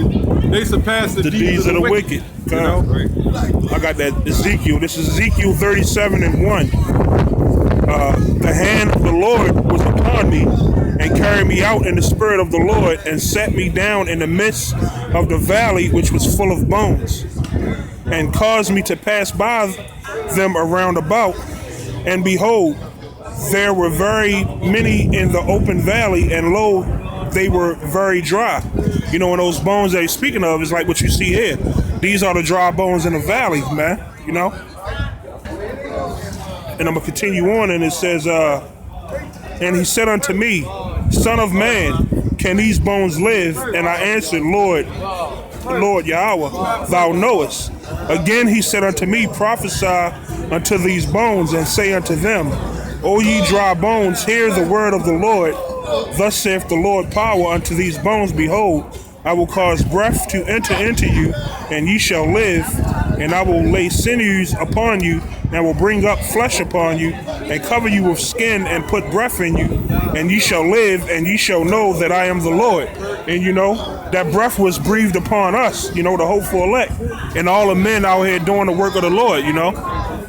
Speaker 2: They surpass the deeds of the wicked. You know?
Speaker 1: I got that Ezekiel. This is Ezekiel 37:1. The hand of the Lord was upon me and carried me out in the spirit of the Lord and set me down in the midst of the valley which was full of bones and caused me to pass by them around about. And behold, there were very many in the open valley, and lo, they were very dry. You know, and those bones that he's speaking of is like what you see here. These are the dry bones in the valley, man, you know? And I'm going to continue on, and it says, and he said unto me, Son of man, can these bones live? And I answered, Lord Yahweh, thou knowest. Again he said unto me, Prophesy unto these bones, and say unto them, O ye dry bones, hear the word of the Lord. Thus saith the Lord power unto these bones, Behold, I will cause breath to enter into you, and ye shall live, and I will lay sinews upon you, and I will bring up flesh upon you, and cover you with skin, and put breath in you, and ye shall live, and ye shall know that I am the Lord. And you know, that breath was breathed upon us, you know, the hopeful elect, and all the men out here doing the work of the Lord, you know.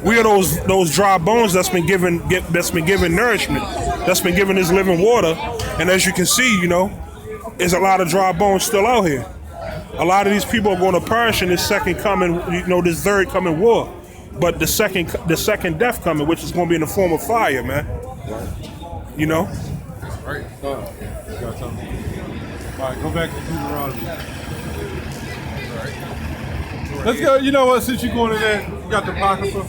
Speaker 1: We are those dry bones that's been given nourishment, that's been given this living water. And as you can see, you know, there's a lot of dry bones still out here. A lot of these people are going to perish in this second coming, you know, this third coming war. But the second death coming, which is going to be in the form of fire, man. You know?
Speaker 2: Right. Got something. All right, go back to Deuteronomy. All right. Let's go. You know what? Since you're going to that, you got the Apocrypha.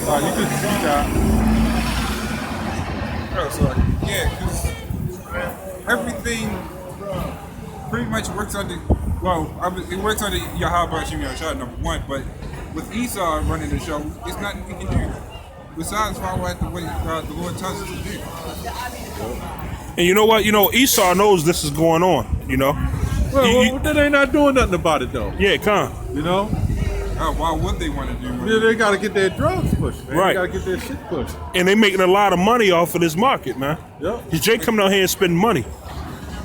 Speaker 2: All right, you can see that.
Speaker 3: Oh, sorry. Yeah, because everything pretty much works under, it works under Yahweh Hashem Yahshua, number one, but with Esau running the show, it's nothing we can do. Besides follow at the way the Lord tells us to do.
Speaker 1: And you know what? Esau knows this is going on,
Speaker 2: Well, then they not doing nothing about it, though.
Speaker 1: Yeah,
Speaker 2: You know?
Speaker 3: Why would they want to do it?
Speaker 2: Yeah, they got to get their drugs pushed, man.
Speaker 1: Right.
Speaker 2: They got to get their shit pushed.
Speaker 1: and they making a lot of money off of this market, man.
Speaker 2: Yep.
Speaker 1: Jay coming out here and spending money,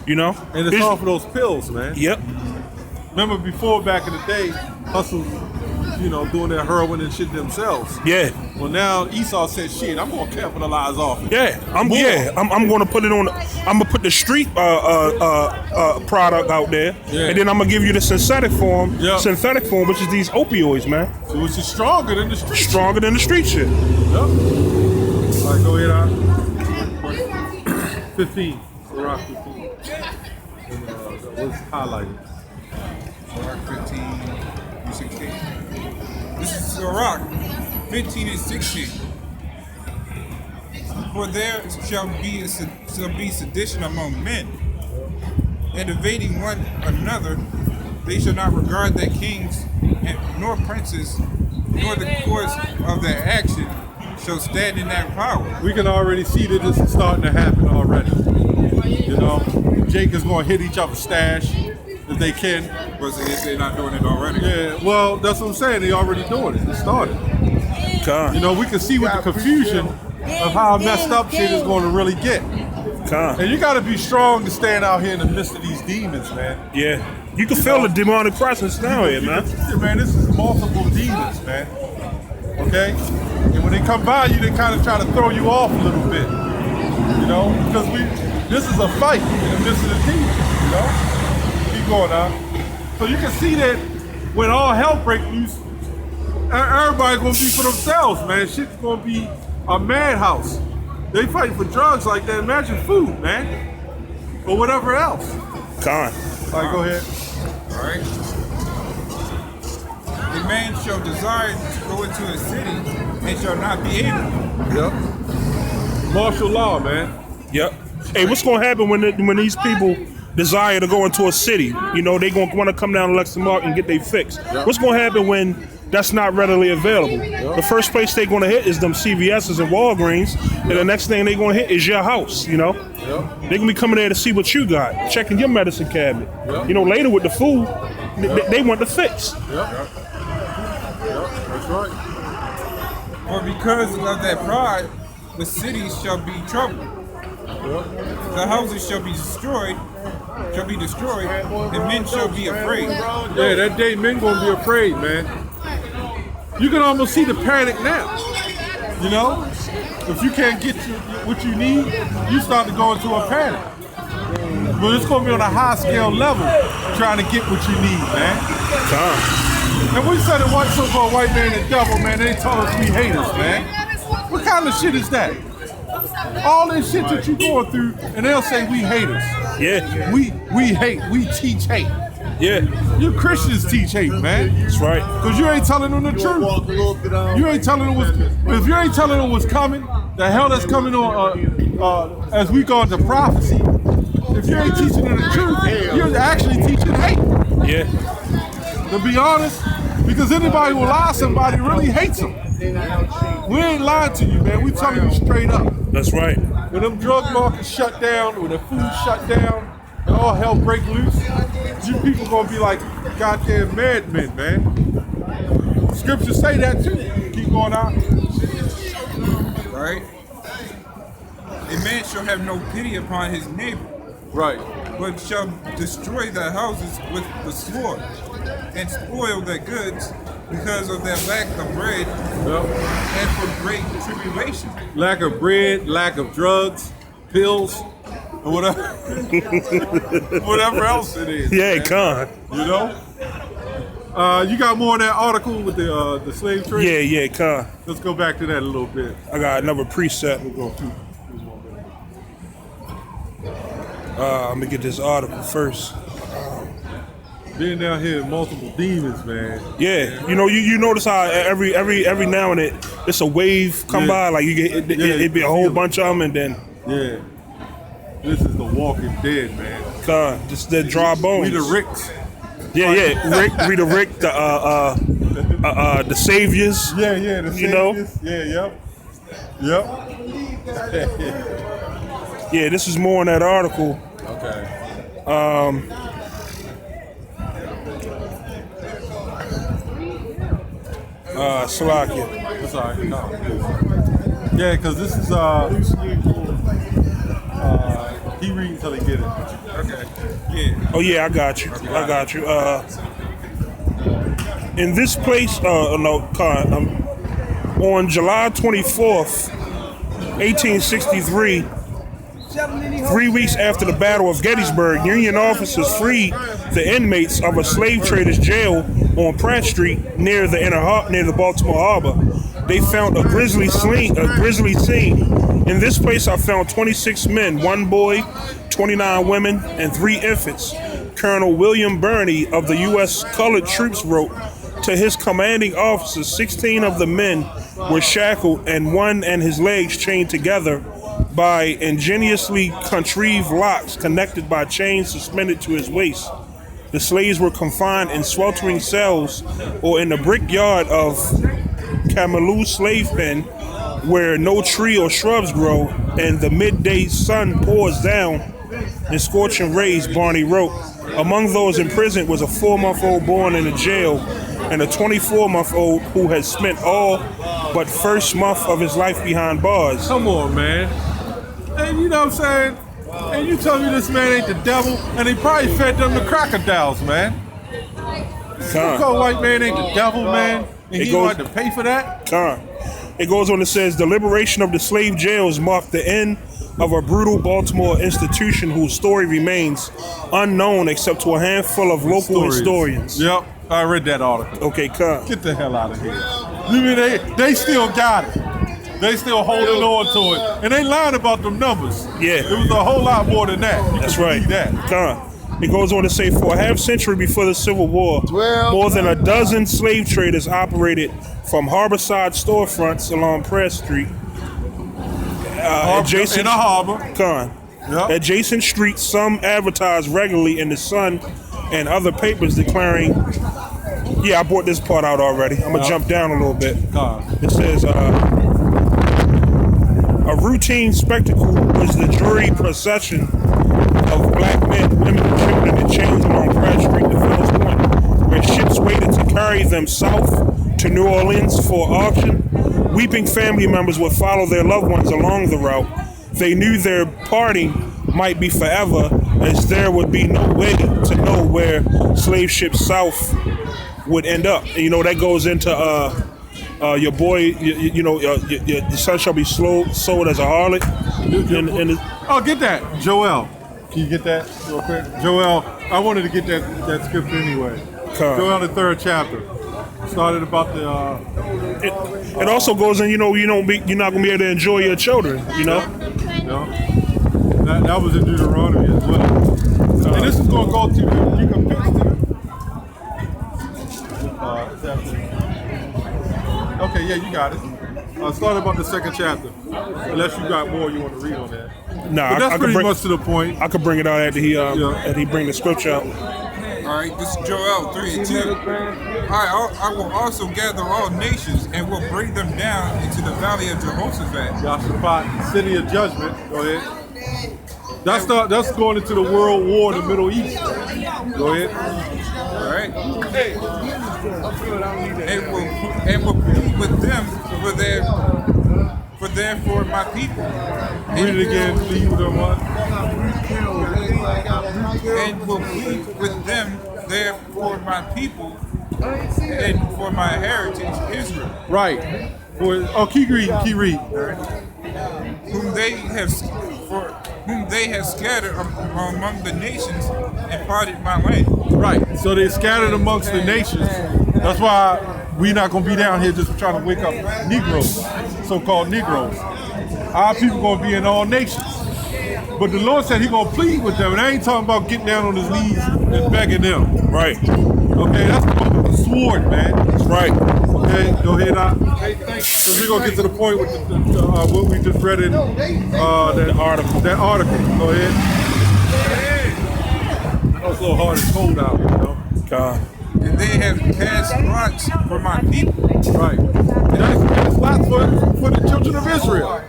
Speaker 2: And it's off of those pills, man.
Speaker 1: Yep.
Speaker 2: Remember before, back in the day, hustle, doing their heroin and shit themselves.
Speaker 1: Yeah.
Speaker 2: Well, now Esau said, shit, I'm going to capitalize off it.
Speaker 1: Yeah, I'm going to put it on. I'm gonna put the street product out there,
Speaker 2: Yeah.
Speaker 1: and then I'm gonna give you the synthetic form,
Speaker 2: Yep.
Speaker 1: which is these opioids, man.
Speaker 2: So it's just stronger than the street.
Speaker 1: Stronger than the street shit.
Speaker 2: Yep. All right, go ahead, Al. 15. Rock 15. And, what's highlighted?
Speaker 3: Sirach 15 and 16. This is Sirach 15 and 16. For there shall be sedition among men, and evading one another, they shall not regard their kings, nor princes, nor the course of their action shall stand in that power.
Speaker 2: We can already see that this is starting to happen already. Jake is going to hit each other's stash if they can.
Speaker 3: But they're not doing it already.
Speaker 2: Yeah, well, that's what I'm saying. They already doing it. It started. We can see with the confusion of how messed up shit is going to really get. And you got to be strong to stand out here in the midst of these demons, man.
Speaker 1: Yeah. You can feel the demonic presence down here, man.
Speaker 2: Man, this is multiple demons, man. Okay? And when they come by you, they kind of try to throw you off a little bit. Because this is a fight in the midst of the demons, Keep going on. So you can see that when all hell breaks loose, everybody's going to be for themselves, man. Shit's going to be a madhouse. They fight for drugs like that. Imagine food, man. Or whatever else.
Speaker 1: Con.
Speaker 2: All right, go ahead.
Speaker 3: All right. A man shall desire to go into a city and shall not be able.
Speaker 2: Yep. Martial law, man.
Speaker 1: Yep. Hey, what's going to happen when these people desire to go into a city? They going to want to come down to Lexington Market and get their fix.
Speaker 2: Yep.
Speaker 1: What's going to happen when that's not readily available? The first place they're going to hit is them CVS's and Walgreens, and the next thing they're going to hit is your house, They're going to be coming there to see what you got, checking your medicine cabinet. Later with the food, they want the fix.
Speaker 2: That's right.
Speaker 3: For because of that pride, the cities shall be troubled. The houses shall be destroyed, and men shall be afraid.
Speaker 2: Yeah, that day men gonna be afraid, man. You can almost see the panic now. If you can't get what you need, you start to go into a panic. But it's gonna be on a high scale level, trying to get what you need, man. And we said it one so-called white man and devil, man. They told us we haters, man. What kind of shit is that? All this shit that you going through, and they'll say we haters.
Speaker 1: Yeah.
Speaker 2: We hate. We teach hate.
Speaker 1: Yeah.
Speaker 2: You Christians teach hate, man.
Speaker 1: That's right.
Speaker 2: Because you ain't telling them the truth. You ain't telling them if you ain't telling them what's coming, the hell that's coming on as we go into prophecy. If you ain't teaching them the truth, you're actually teaching hate.
Speaker 1: Yeah.
Speaker 2: To be honest, because anybody who lies to somebody really hates them. We ain't lying to you, man. We telling you straight up.
Speaker 1: That's right.
Speaker 2: When them drug markets shut down, when the food shut down, and all hell break loose, you people gonna be like goddamn madmen, man. Scriptures say that too. Keep going out.
Speaker 3: Right? A man shall have no pity upon his neighbor.
Speaker 2: Right.
Speaker 3: But shall destroy their houses with the sword, and spoil their goods because of their lack of bread, and for great tribulation.
Speaker 2: Lack of bread, lack of drugs, pills, or whatever, whatever else it is.
Speaker 1: Yeah, con.
Speaker 2: You got more in that article with the slave trade?
Speaker 1: Yeah, con.
Speaker 2: Let's go back to that a little bit.
Speaker 1: I got another preset. We'll go through. I'm gonna get this article first.
Speaker 2: Being down here, multiple demons, man.
Speaker 1: Yeah, you notice how every now and then it's a wave come by, like you get it be a whole bunch of them, and then
Speaker 2: this is the Walking Dead, man.
Speaker 1: Just the dry bones.
Speaker 2: We the Ricks.
Speaker 1: Yeah, Rick, Rita Rick, the saviors.
Speaker 2: Yeah, the
Speaker 1: you know.
Speaker 2: Yeah, yep.
Speaker 1: Yeah, this is more in that article.
Speaker 2: Okay.
Speaker 1: Salakia.
Speaker 2: That's all right. No. Yeah, because this is he reads until he get it.
Speaker 3: Okay. Yeah.
Speaker 1: Oh yeah, I got you. I got you. In this place, on July 24th, 1863, 3 weeks after the Battle of Gettysburg, Union officers freed the inmates of a slave traders' jail on Pratt Street near the Baltimore Harbor. They found a grisly scene. In this place, I found 26 men, 1 boy, 29 women, and 3 infants. Colonel William Birney of the U.S. Colored Troops wrote to his commanding officers, 16 of the men were shackled and one and his legs chained together by ingeniously contrived locks connected by chains suspended to his waist. The slaves were confined in sweltering cells or in the brickyard of Camalou slave pen where no tree or shrubs grow and the midday sun pours down in scorching rays, Barney wrote. Among those imprisoned was a 4-month-old born in a jail and a 24-month-old who had spent all but first month of his life behind bars.
Speaker 2: Come on, man. And you know what I'm saying? And you tell me this man ain't the devil, and he probably fed them the crocodiles, man. So-called white man ain't the devil, man, and he wanted to pay for that?
Speaker 1: It goes on and says, the liberation of the slave jails marked the end of a brutal Baltimore institution whose story remains unknown except to a handful of local historians.
Speaker 2: Yep, I read that article.
Speaker 1: Okay, come.
Speaker 2: Get the hell out of here. You mean they still got it. They still holding on to it. And they lying about them numbers.
Speaker 1: Yeah.
Speaker 2: It was a whole lot more than that.
Speaker 1: That's right.
Speaker 2: That.
Speaker 1: Come. It goes on to say, for a half century before the Civil War, more than a dozen slave traders operated from harborside storefronts along Pratt Street. Adjacent
Speaker 2: in a harbor.
Speaker 1: Yep. Adjacent streets, some advertised regularly in the Sun and other papers declaring, I brought this part out already. I'm going to jump down a little bit. It says, a routine spectacle was the jury procession of black men, women, and children in chains along Pratt Street to Fells Point, where ships waited to carry them south to New Orleans for auction. Weeping family members would follow their loved ones along the route. They knew their parting might be forever, as there would be no way to know where slave ships south would end up. And, you know, that goes into your boy, your son shall be sold as a harlot.
Speaker 2: Oh, get that, Joel. Can you get that real quick? Joel, I wanted to get that scripture anyway. Joel, the 3rd chapter. Started about the.
Speaker 1: It also goes in, you're not gonna be able to enjoy your children, you know.
Speaker 2: That was in Deuteronomy as well. And this is gonna go to you can pick okay, yeah, you got it. Started about the 2nd chapter. Unless you got more you want to read on that.
Speaker 1: Nah,
Speaker 2: but that's pretty much to the point.
Speaker 1: I could bring it out after he bring the scripture out.
Speaker 3: All right, this is Joel 3:2. I will also gather all nations and will bring them down into the valley of Jehoshaphat.
Speaker 2: Jehoshaphat, city of judgment. Go ahead. That's going into the world war in the Middle East. Go ahead.
Speaker 3: All right. And will plead with them for my people.
Speaker 2: Read it again, please. What?
Speaker 3: And will plead with them there for my people and for my heritage Israel.
Speaker 2: Right. Keep reading.
Speaker 3: Whom they have scattered among the nations and parted my land.
Speaker 2: Right. So they scattered amongst the nations. That's why we're not gonna be down here just trying to wake up Negroes, so-called Negroes. Our people gonna be in all nations. But the Lord said He gonna plead with them, and I ain't talking about getting down on His knees and begging them.
Speaker 1: Right.
Speaker 2: Okay, that's the sword, man.
Speaker 1: That's right.
Speaker 2: Okay, go ahead, so we're gonna get to the point with what we just read in that article. Go ahead. It's a little hard and cold out, you know.
Speaker 1: God.
Speaker 3: And they have cast lots for my people.
Speaker 2: Right. And that's lots for the children of Israel.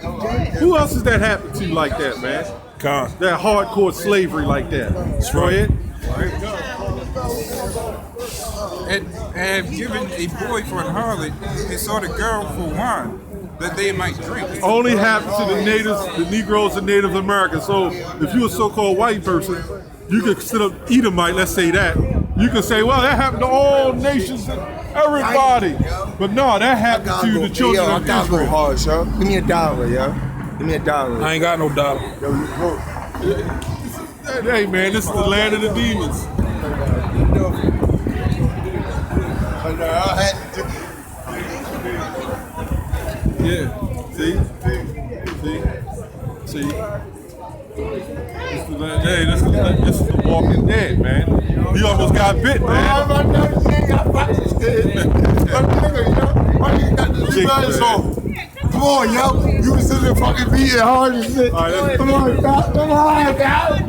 Speaker 2: Who else has that happened to like that, man?
Speaker 1: God.
Speaker 2: That hardcore slavery like that.
Speaker 1: That's
Speaker 2: Go
Speaker 1: right.
Speaker 2: ahead.
Speaker 3: And have given a boy for an harlot and sold a girl for wine, that they might drink.
Speaker 2: Only happened to the natives, the Negroes and Native Americans. So if you're a so-called white person, you could sit up Edomite, let's say that. You could say, well, that happened to all nations and everybody. But no, that happened to the children
Speaker 5: yo,
Speaker 2: of
Speaker 5: I gotta go
Speaker 2: Israel.
Speaker 5: hard, yo. Give me $1, yo. Give me $1.
Speaker 1: I ain't got no dollar.
Speaker 5: Yo, you broke.
Speaker 2: Hey, man, this is the land of the demons. Yeah. See? This is the Walking Dead, man. He almost got bit, man.
Speaker 5: Come on, yo. You was sitting there fucking beating hard and shit.
Speaker 2: All right,
Speaker 5: Come on, stop. Come on, stop.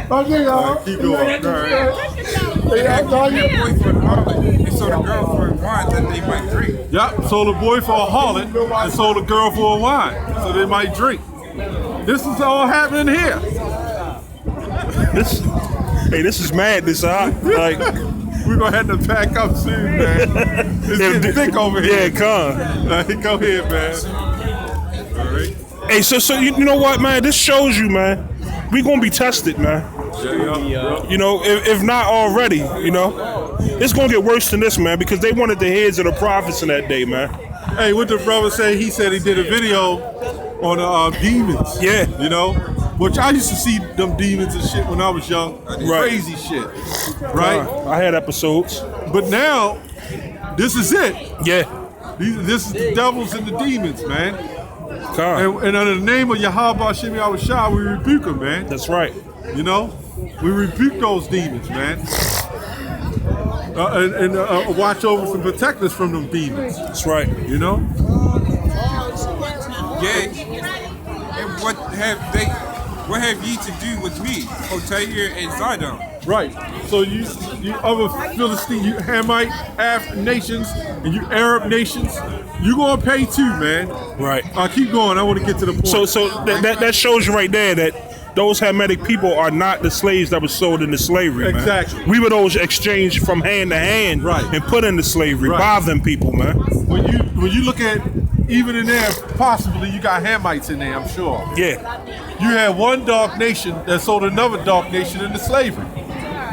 Speaker 5: My nigga,
Speaker 2: All right, keep going. All right.
Speaker 3: They have given a boy for an harlot and sold a girl for wine, that they might drink.
Speaker 2: Yep, sold a boy for a harlot and sold a girl for a wine, so they might drink. This is all happening here.
Speaker 1: This is madness, huh? Like,
Speaker 2: We're gonna have to pack up soon, man. It's getting thick over here.
Speaker 1: yeah, come.
Speaker 2: Go ahead, man. All right.
Speaker 1: Hey, so you know what, man? This shows you, man. We gonna be tested, man.
Speaker 2: Yeah.
Speaker 1: You know, if not already, you know, it's gonna get worse than this, man, because they wanted the heads of the prophets in that day, man.
Speaker 2: Hey, what the brother say? He said he did a video on demons.
Speaker 1: Yeah.
Speaker 2: You know, which I used to see them demons and shit when I was young.
Speaker 1: Right.
Speaker 2: Crazy shit. Right.
Speaker 1: I had episodes.
Speaker 2: But now, this is it.
Speaker 1: Yeah.
Speaker 2: This is the devils and the demons, man.
Speaker 1: Come.
Speaker 2: And under the name of Yahweh Shemi Awashah, we rebuke them, man.
Speaker 1: That's right.
Speaker 2: You know, we rebuke those demons, man. And watch over us and protect us from them demons.
Speaker 1: That's right.
Speaker 2: You know?
Speaker 3: Yea, and what have ye to do with me, O Tyre and Zidon?
Speaker 2: Right. So you other Philistine, you Hamite, nations, and you Arab nations, you gonna pay too, man.
Speaker 1: Right.
Speaker 2: Keep going. I want to get to the point.
Speaker 1: So that shows you right there that those Hamitic people are not the slaves that were sold into slavery, man.
Speaker 2: Exactly.
Speaker 1: We were those exchanged from hand to hand,
Speaker 2: Right.
Speaker 1: and put into slavery
Speaker 2: Right.
Speaker 1: by them people, man.
Speaker 2: when you look at even in there, possibly you got Hamites in there, I'm sure.
Speaker 1: Yeah.
Speaker 2: You had one dark nation that sold another dark nation into slavery.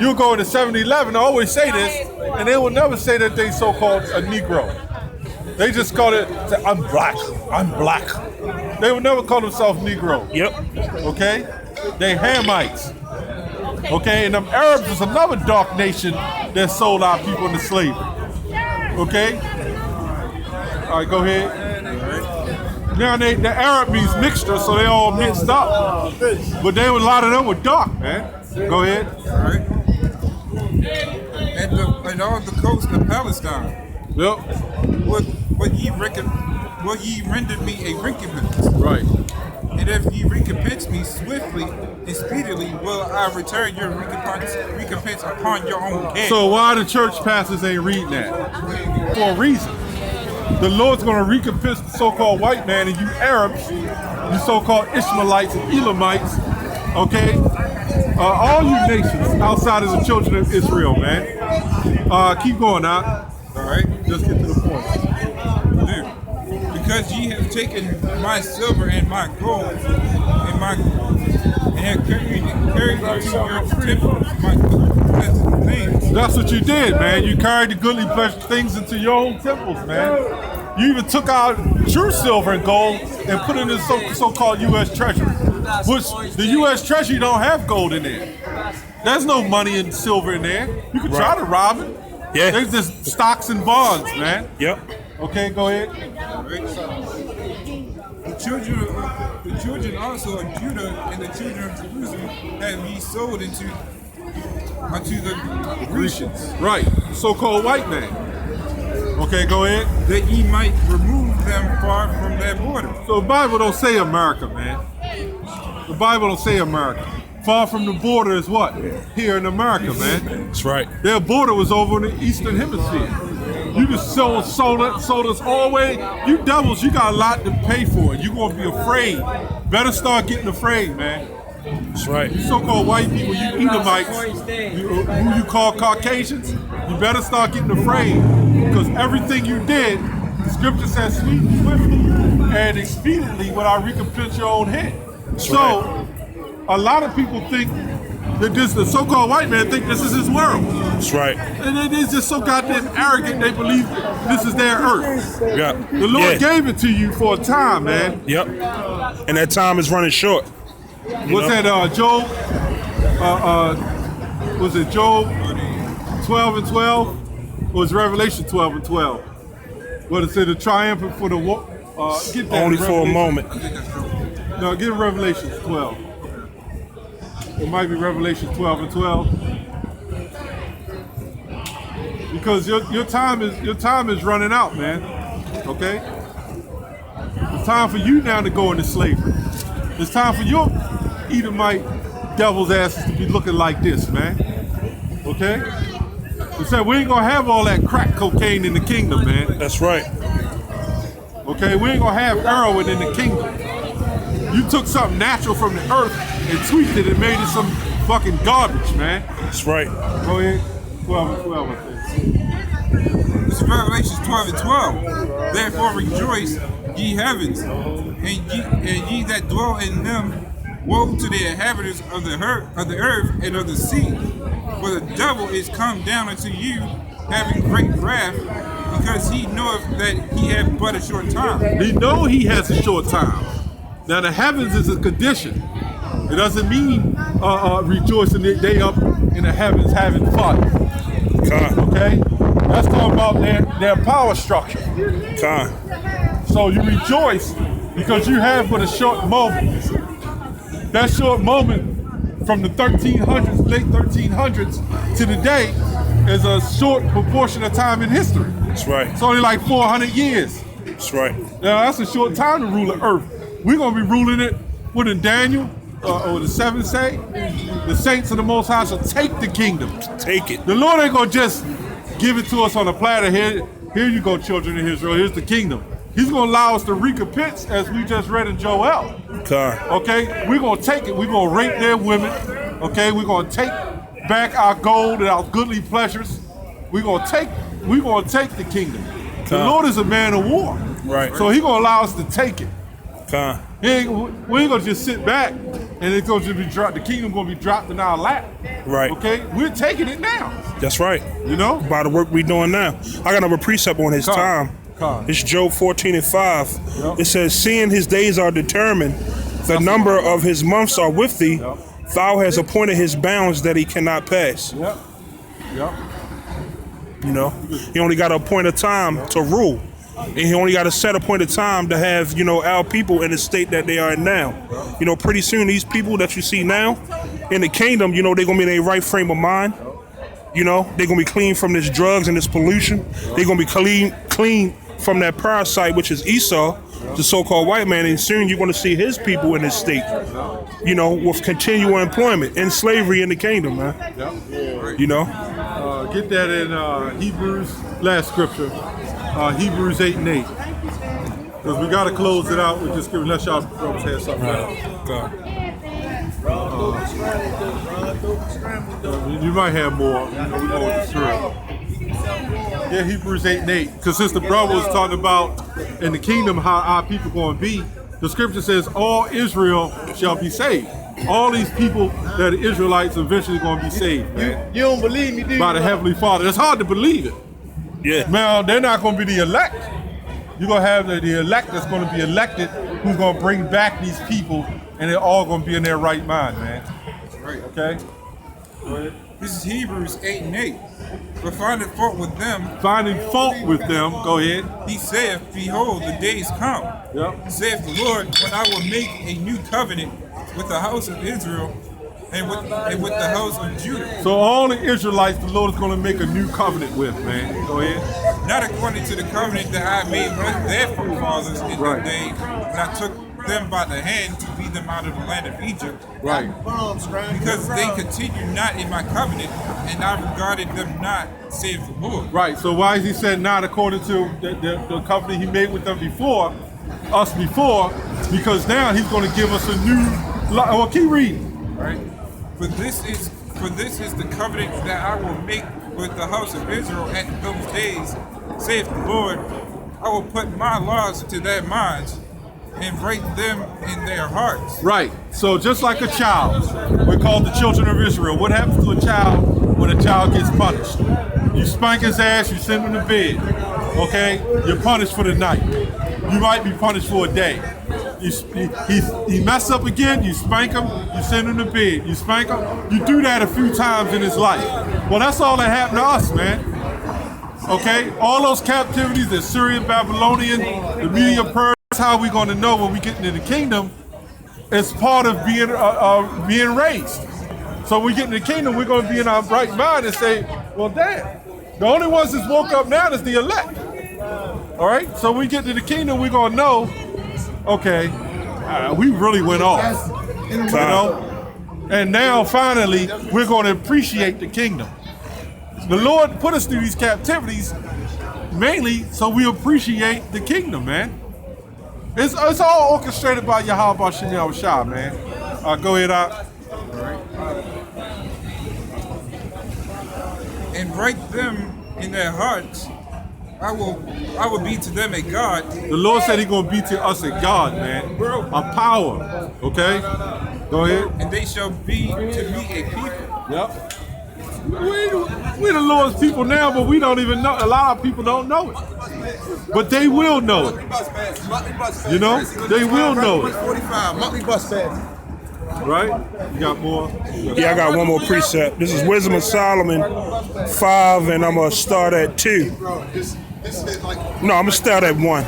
Speaker 2: You'll go into 7-Eleven, I always say this, and they will never say that they so-called a Negro. They just call it, say, I'm black. They will never call themselves Negro.
Speaker 1: Yep.
Speaker 2: Okay? They Hamites. Okay? And them Arabs is another dark nation that sold our people into slavery. Okay? All right, go ahead. Now the Arab means mixture, so they all mixed up. But a lot of them were dark, man. Go ahead.
Speaker 3: Right? And all the coast of Palestine,
Speaker 2: Yep.
Speaker 3: will ye render me a recompense?
Speaker 2: Right.
Speaker 3: And if ye recompense me swiftly and speedily, will I return your recompense upon your own head.
Speaker 2: So why the church pastors ain't reading that? For a reason. The Lord's going to recompense the so-called white man and you Arabs, you so-called Ishmaelites and Elamites, okay? All you nations outside of the children of Israel, man. Keep going now.
Speaker 3: All right?
Speaker 2: Just get to the point.
Speaker 3: Do. Because ye have taken my silver and my gold and have carried into your temple my pleasant things.
Speaker 2: That's what you did, man. You carried the goodly pleasant things into your own temples, man. You even took out true silver and gold and put it in the so-called U.S. Treasury, which the U.S. Treasury don't have gold in there. There's no money and silver in there. You can try to rob it.
Speaker 1: Yeah.
Speaker 2: There's just stocks and bonds, man.
Speaker 1: Yep.
Speaker 2: Okay, go ahead.
Speaker 3: The children also of Judah and the children of Jerusalem have ye sold unto the Grecians,
Speaker 2: Right, so-called white man. Okay, go ahead.
Speaker 3: that ye might remove them far from their border.
Speaker 2: So the Bible don't say America, man. The Bible don't say America. far from the border is what? Here in America, man.
Speaker 1: That's right.
Speaker 2: Their border was over in the Eastern Hemisphere. You just sold us all the way. You devils, you got a lot to pay for it. You're going to be afraid. Better start getting afraid, man.
Speaker 1: That's right.
Speaker 2: You so-called white people, you Edomites, who you call Caucasians, you better start getting afraid. Because everything you did, the scripture says, swiftly and expediently without recompense your own head.
Speaker 1: That's
Speaker 2: so,
Speaker 1: right.
Speaker 2: a lot of people think that the so-called white man think this is his world.
Speaker 1: That's right.
Speaker 2: And they're just so goddamn arrogant, they believe this is their earth.
Speaker 1: Yeah.
Speaker 2: The Lord gave it to you for a time, man.
Speaker 1: Yep. And that time is running short.
Speaker 2: What's that, Job? Was it Job 12 and 12? Or was Revelation 12 and 12? What it said, the triumphant for the get that
Speaker 1: Only for a moment.
Speaker 2: No, get Revelation 12. It might be Revelation 12 and 12. Because your time is running out, man. Okay? It's time for you now to go into slavery. It's time for your Edomite devil's asses to be looking like this, man. Okay? We said we ain't gonna have all that crack cocaine in the kingdom, man.
Speaker 1: That's right.
Speaker 2: Okay, we ain't gonna have heroin in the kingdom. You took something natural from the earth and tweaked it and made it some fucking garbage, man.
Speaker 1: That's right.
Speaker 2: Go ahead. 12 and 12, I think.
Speaker 3: This is Revelation 12 and 12. Therefore rejoice, ye heavens, and ye that dwell in them. Woe to the inhabitants of the earth and of the sea, for the devil is come down unto you, having great wrath, because he knoweth that he hath but a short time.
Speaker 2: He know he has a short time. Now the heavens is a condition. It doesn't mean rejoicing that they up in the heavens having fun. Okay? That's talking about their power structure. So you rejoice because you have but a short moment. That short moment from the 1300s, late 1300s to today is a short proportion of time in history.
Speaker 1: That's right.
Speaker 2: It's only like 400 years.
Speaker 1: That's right.
Speaker 2: Now that's a short time to rule the earth. We're going to be ruling it, what did Daniel or the 7 say? The saints of the Most High shall take the kingdom.
Speaker 1: Take it.
Speaker 2: The Lord ain't going to just give it to us on a platter. Here you go, children of Israel. Here's the kingdom. He's going to allow us to recompense, as we just read in Joel. Okay? We're going to take it. We're going to rape their women. Okay? We're going to take back our gold and our goodly pleasures. We're going to take the kingdom. The Lord is a man of war.
Speaker 1: Right.
Speaker 2: So He's going to allow us to take it. We ain't going to just sit back and it's going to be dropped. The kingdom going to be dropped in our lap.
Speaker 1: Right.
Speaker 2: Okay? We're taking it now.
Speaker 1: That's right.
Speaker 2: You know?
Speaker 1: By the work we're doing now. I got another precept on his time. It's Job 14 and 5. It says, seeing his days are determined, the number of his months are with thee, thou hast appointed his bounds that he cannot pass. You know, he only got to appoint a time to rule. And he only got a set appointed time to have, you know, our people in the state that they are in now. You know, pretty soon these people that you see now in the kingdom, you know, they're going to be in their right frame of mind. You know, they're going to be clean from this drugs and this pollution. They're going to be clean from that parasite, which is Esau, the so-called white man. And soon you're going to see his people in this state, you know, with continual employment and slavery in the kingdom, man. You know?
Speaker 2: Get that in Hebrews, last scripture. Hebrews 8 and 8. Because we got to close it out with this scripture, unless y'all brothers have something else. You might have more. You know, we know it's true. Yeah, Hebrews 8 and 8. Because since the brother was talking about in the kingdom how our people going to be, the scripture says all Israel shall be saved. All these people that are Israelites are eventually going to be saved, man.
Speaker 4: You don't believe me, do you?
Speaker 2: By the Heavenly Father. It's hard to believe it.
Speaker 1: Yeah.
Speaker 2: Now, they're not going to be the elect. You're going to have the elect that's going to be elected who's going to bring back these people, and they're all going to be in their right mind, man.
Speaker 3: Right.
Speaker 2: Okay? Go ahead.
Speaker 3: This is Hebrews 8 and 8. But finding fault with them,
Speaker 2: go ahead.
Speaker 3: he saith, behold, the days come, saith the Lord, when I will make a new covenant with the house of Israel and with the house of Judah.
Speaker 2: So all the Israelites, the Lord is going to make a new covenant with, man. Go ahead.
Speaker 3: Not according to the covenant that I made with their forefathers in the day when I took them by the hand to be lead them out of the land of Egypt.
Speaker 2: Right.
Speaker 3: Because they continue not in my covenant, and I regarded them not, saith the Lord.
Speaker 2: Right. So why is he saying not according to the covenant he made with them before, us before? Because now he's going to give us a new. Well, keep reading.
Speaker 3: Right. For this is the covenant that I will make with the house of Israel at those days, saith the Lord. I will put my laws into their minds and write them in their hearts.
Speaker 2: Right. So just like a child, we're called the children of Israel. What happens to a child when a child gets punished? You spank his ass, you send him to bed. Okay? You're punished for the night. You might be punished for a day. He mess up again, you spank him, you send him to bed. You spank him, you do that a few times in his life. Well, that's all that happened to us, man. Okay? All those captivities, the Syrian, Babylonian, the Media Persia, that's how we're going to know when we get into the kingdom. It's part of being raised. So when we get in the kingdom, we're going to be in our right mind and say, well, damn, the only ones that's woke up now is the elect. All right? So when we get to the kingdom, we're going to know, okay, we really went off. You know? And now, finally, we're going to appreciate the kingdom. The Lord put us through these captivities mainly so we appreciate the kingdom, man. It's all orchestrated by Yahweh Shem Yahushua, man. Go ahead, Al.
Speaker 3: And write them in their hearts. I will be to them a God.
Speaker 2: The Lord said He's gonna be to us a God, man. A power. Okay? Go ahead.
Speaker 3: And they shall be to me a people.
Speaker 2: Yep. We're the Lord's people now, but we don't even know. A lot of people don't know it. But they will know it. You know? They will know it.
Speaker 4: 45 monthly bus pass.
Speaker 2: Right? You got more?
Speaker 1: Yeah, I got one more precept. This is Wisdom of Solomon 5, and I'm going to start at 2. No, I'm going to start at 1.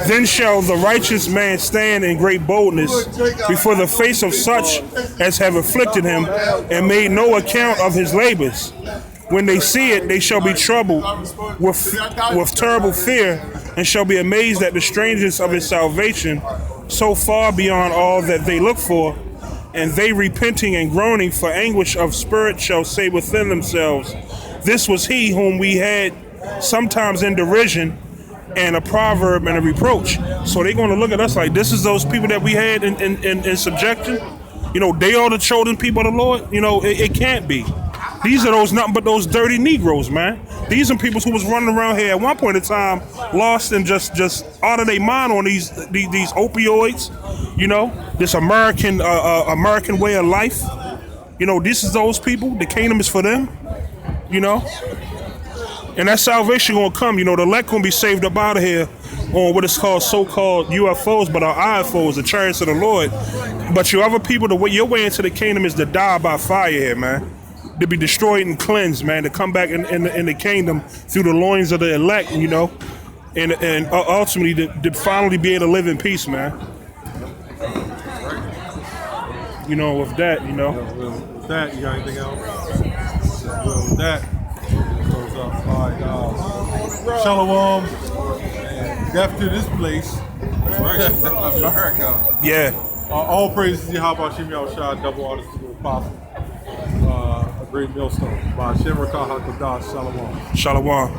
Speaker 1: Then shall the righteous man stand in great boldness before the face of such as have afflicted him and made no account of his labors. When they see it, they shall be troubled with terrible fear and shall be amazed at the strangeness of his salvation, so far beyond all that they look for. And they repenting and groaning for anguish of spirit shall say within themselves, this was he whom we had sometimes in derision and a proverb and a reproach. So they're going to look at us like this is those people that we had in subjection. You know, they are the chosen people of the Lord. You know, it can't be. These are those nothing but those dirty Negroes, man. These are people who was running around here at one point in time, lost and just out of their mind on these opioids. You know, this American way of life. You know, this is those people. The kingdom is for them. You know, and that salvation gonna come. You know, the elect gonna be saved up out of here on what is called so-called UFOs, but our IFOs, the chariots of the Lord. But you other people, your way into the kingdom is to die by fire here, man. To be destroyed and cleansed, man. To come back in the kingdom through the loins of the elect, you know, and ultimately to finally be able to live in peace, man. You know, with that, you know.
Speaker 2: With that, you got anything else? Well, with that, goes up. All right, Shalom. Death to this place. America.
Speaker 1: Yeah.
Speaker 2: All praises to Yahweh Shem Yahushua, double honors to the apostle. A great millstone. By Shem Rakah HaKadosh. Shalom.
Speaker 1: Shalom.